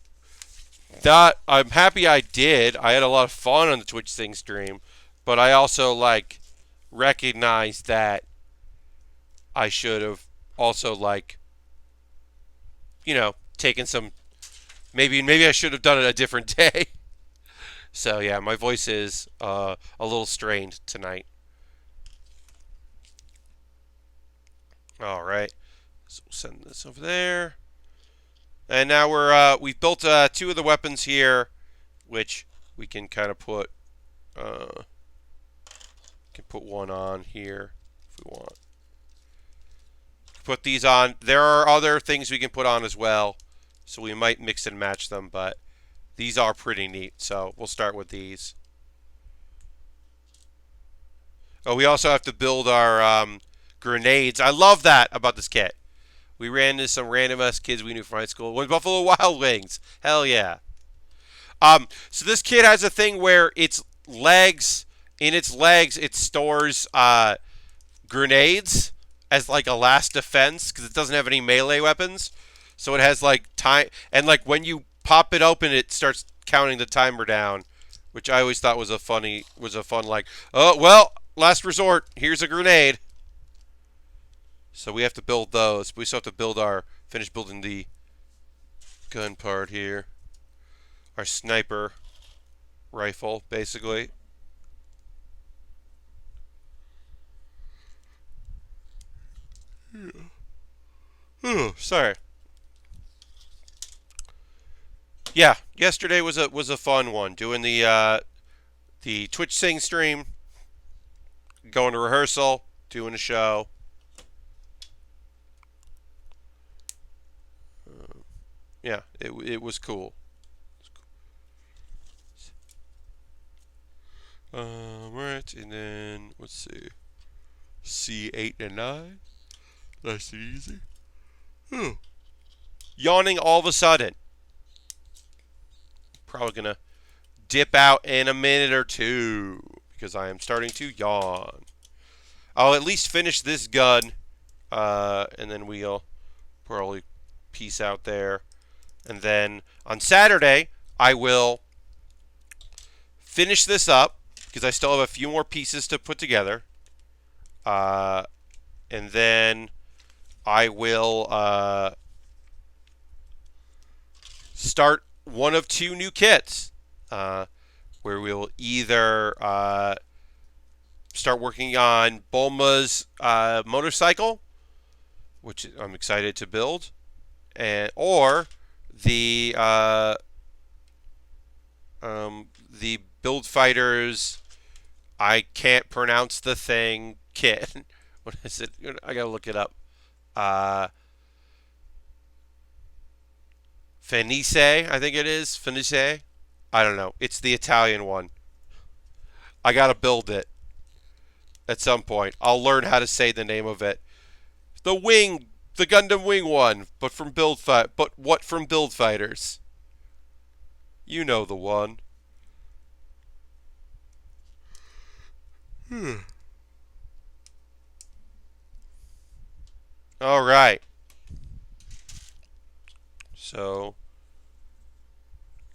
happy I did. I had a lot of fun on the Twitch Sing stream, but I also recognize that I should have also, like, taken some. Maybe I should have done it a different day. So yeah, my voice is a little strained tonight. All right, so we'll send this over there, and now we've built two of the weapons here, which we can kind of put. Can put one on here if we want. Put these on. There are other things we can put on as well, so we might mix and match them, but these are pretty neat, so we'll start with these. Oh, we also have to build our grenades. I love that about this kit. We ran into some random-ass kids we knew from high school. With Buffalo Wild Wings. Hell yeah. So this kit has a thing where its legs, it stores grenades as like a last defense because it doesn't have any melee weapons. So it has like time, and like when you pop it open, it starts counting the timer down, which I always thought was a fun like, oh well, last resort, here's a grenade. So we have to build those. We still have to finish building the gun part here. Our sniper rifle, basically. Oh, sorry. Yeah, yesterday was a fun one. Doing the Twitch Sing stream, going to rehearsal, doing a show. Yeah, it was cool. Right, and then let's see, C8 and 9. Nice and easy. Yawning all of a sudden. Probably gonna dip out in a minute or two because I am starting to yawn. I'll at least finish this gun, and then we'll probably peace out there. And then on Saturday, I will finish this up because I still have a few more pieces to put together. And then I will start one of two new kits where we'll either start working on Bulma's motorcycle, which I'm excited to build, or the Build Fighters. I can't pronounce the thing kit. What is it? I gotta look it up. Fenice, I think it is. Fenice. I don't know. It's the Italian one. I gotta build it at some point. I'll learn how to say the name of it. The Gundam Wing one, but what from Build Fighters? You know the one. All right. So,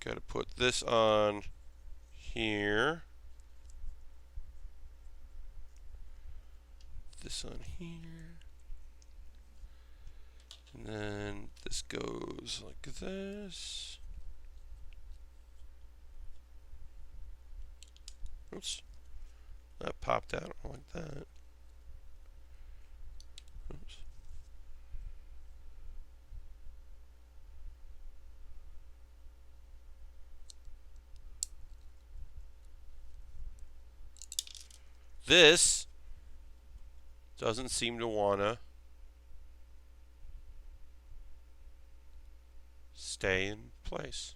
got to put this on here. This on here. And then this goes like this. Oops. That popped out like that. Oops. This doesn't seem to wanna stay in place.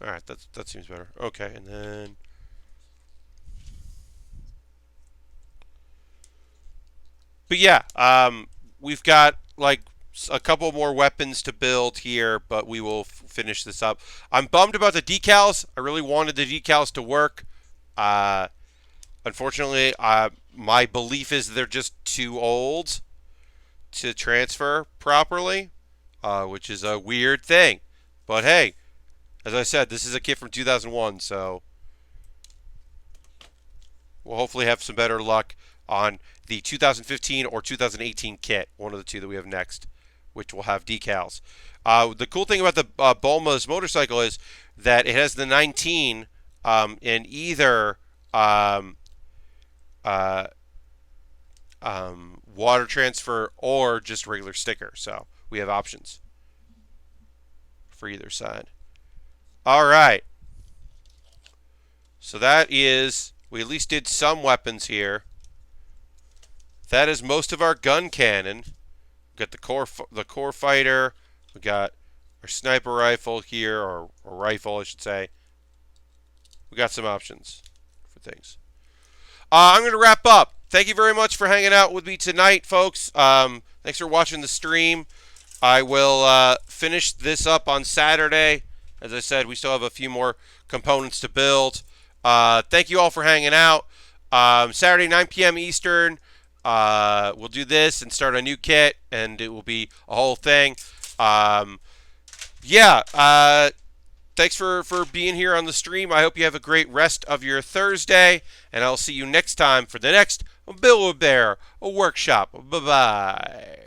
All right, that seems better. Okay, and then but yeah, we've got like a couple more weapons to build here, but we will finish this up. I'm bummed about the decals. I really wanted the decals to work. Unfortunately, my belief is they're just too old to transfer properly, which is a weird thing. But hey, As I said, this is a kit from 2001, so we'll hopefully have some better luck on the 2015 or 2018 kit, one of the two that we have next, which will have decals. The cool thing about the Bulma's motorcycle is that it has the 19 in either uh, water transfer or just regular sticker. So we have options for either side. All right. So that is, we at least did some weapons here. That is most of our Guncannon. We got the core fighter. We got our sniper rifle here, or rifle, I should say. We got some options for things. I'm going to wrap up. Thank you very much for hanging out with me tonight, folks. Thanks for watching the stream. I will finish this up on Saturday. As I said, we still have a few more components to build. Thank you all for hanging out. Saturday, 9 p.m. Eastern, we'll do this and start a new kit, and it will be a whole thing. Thanks for being here on the stream. I hope you have a great rest of your Thursday, and I'll see you next time for the next Build with Baer workshop. Bye-bye.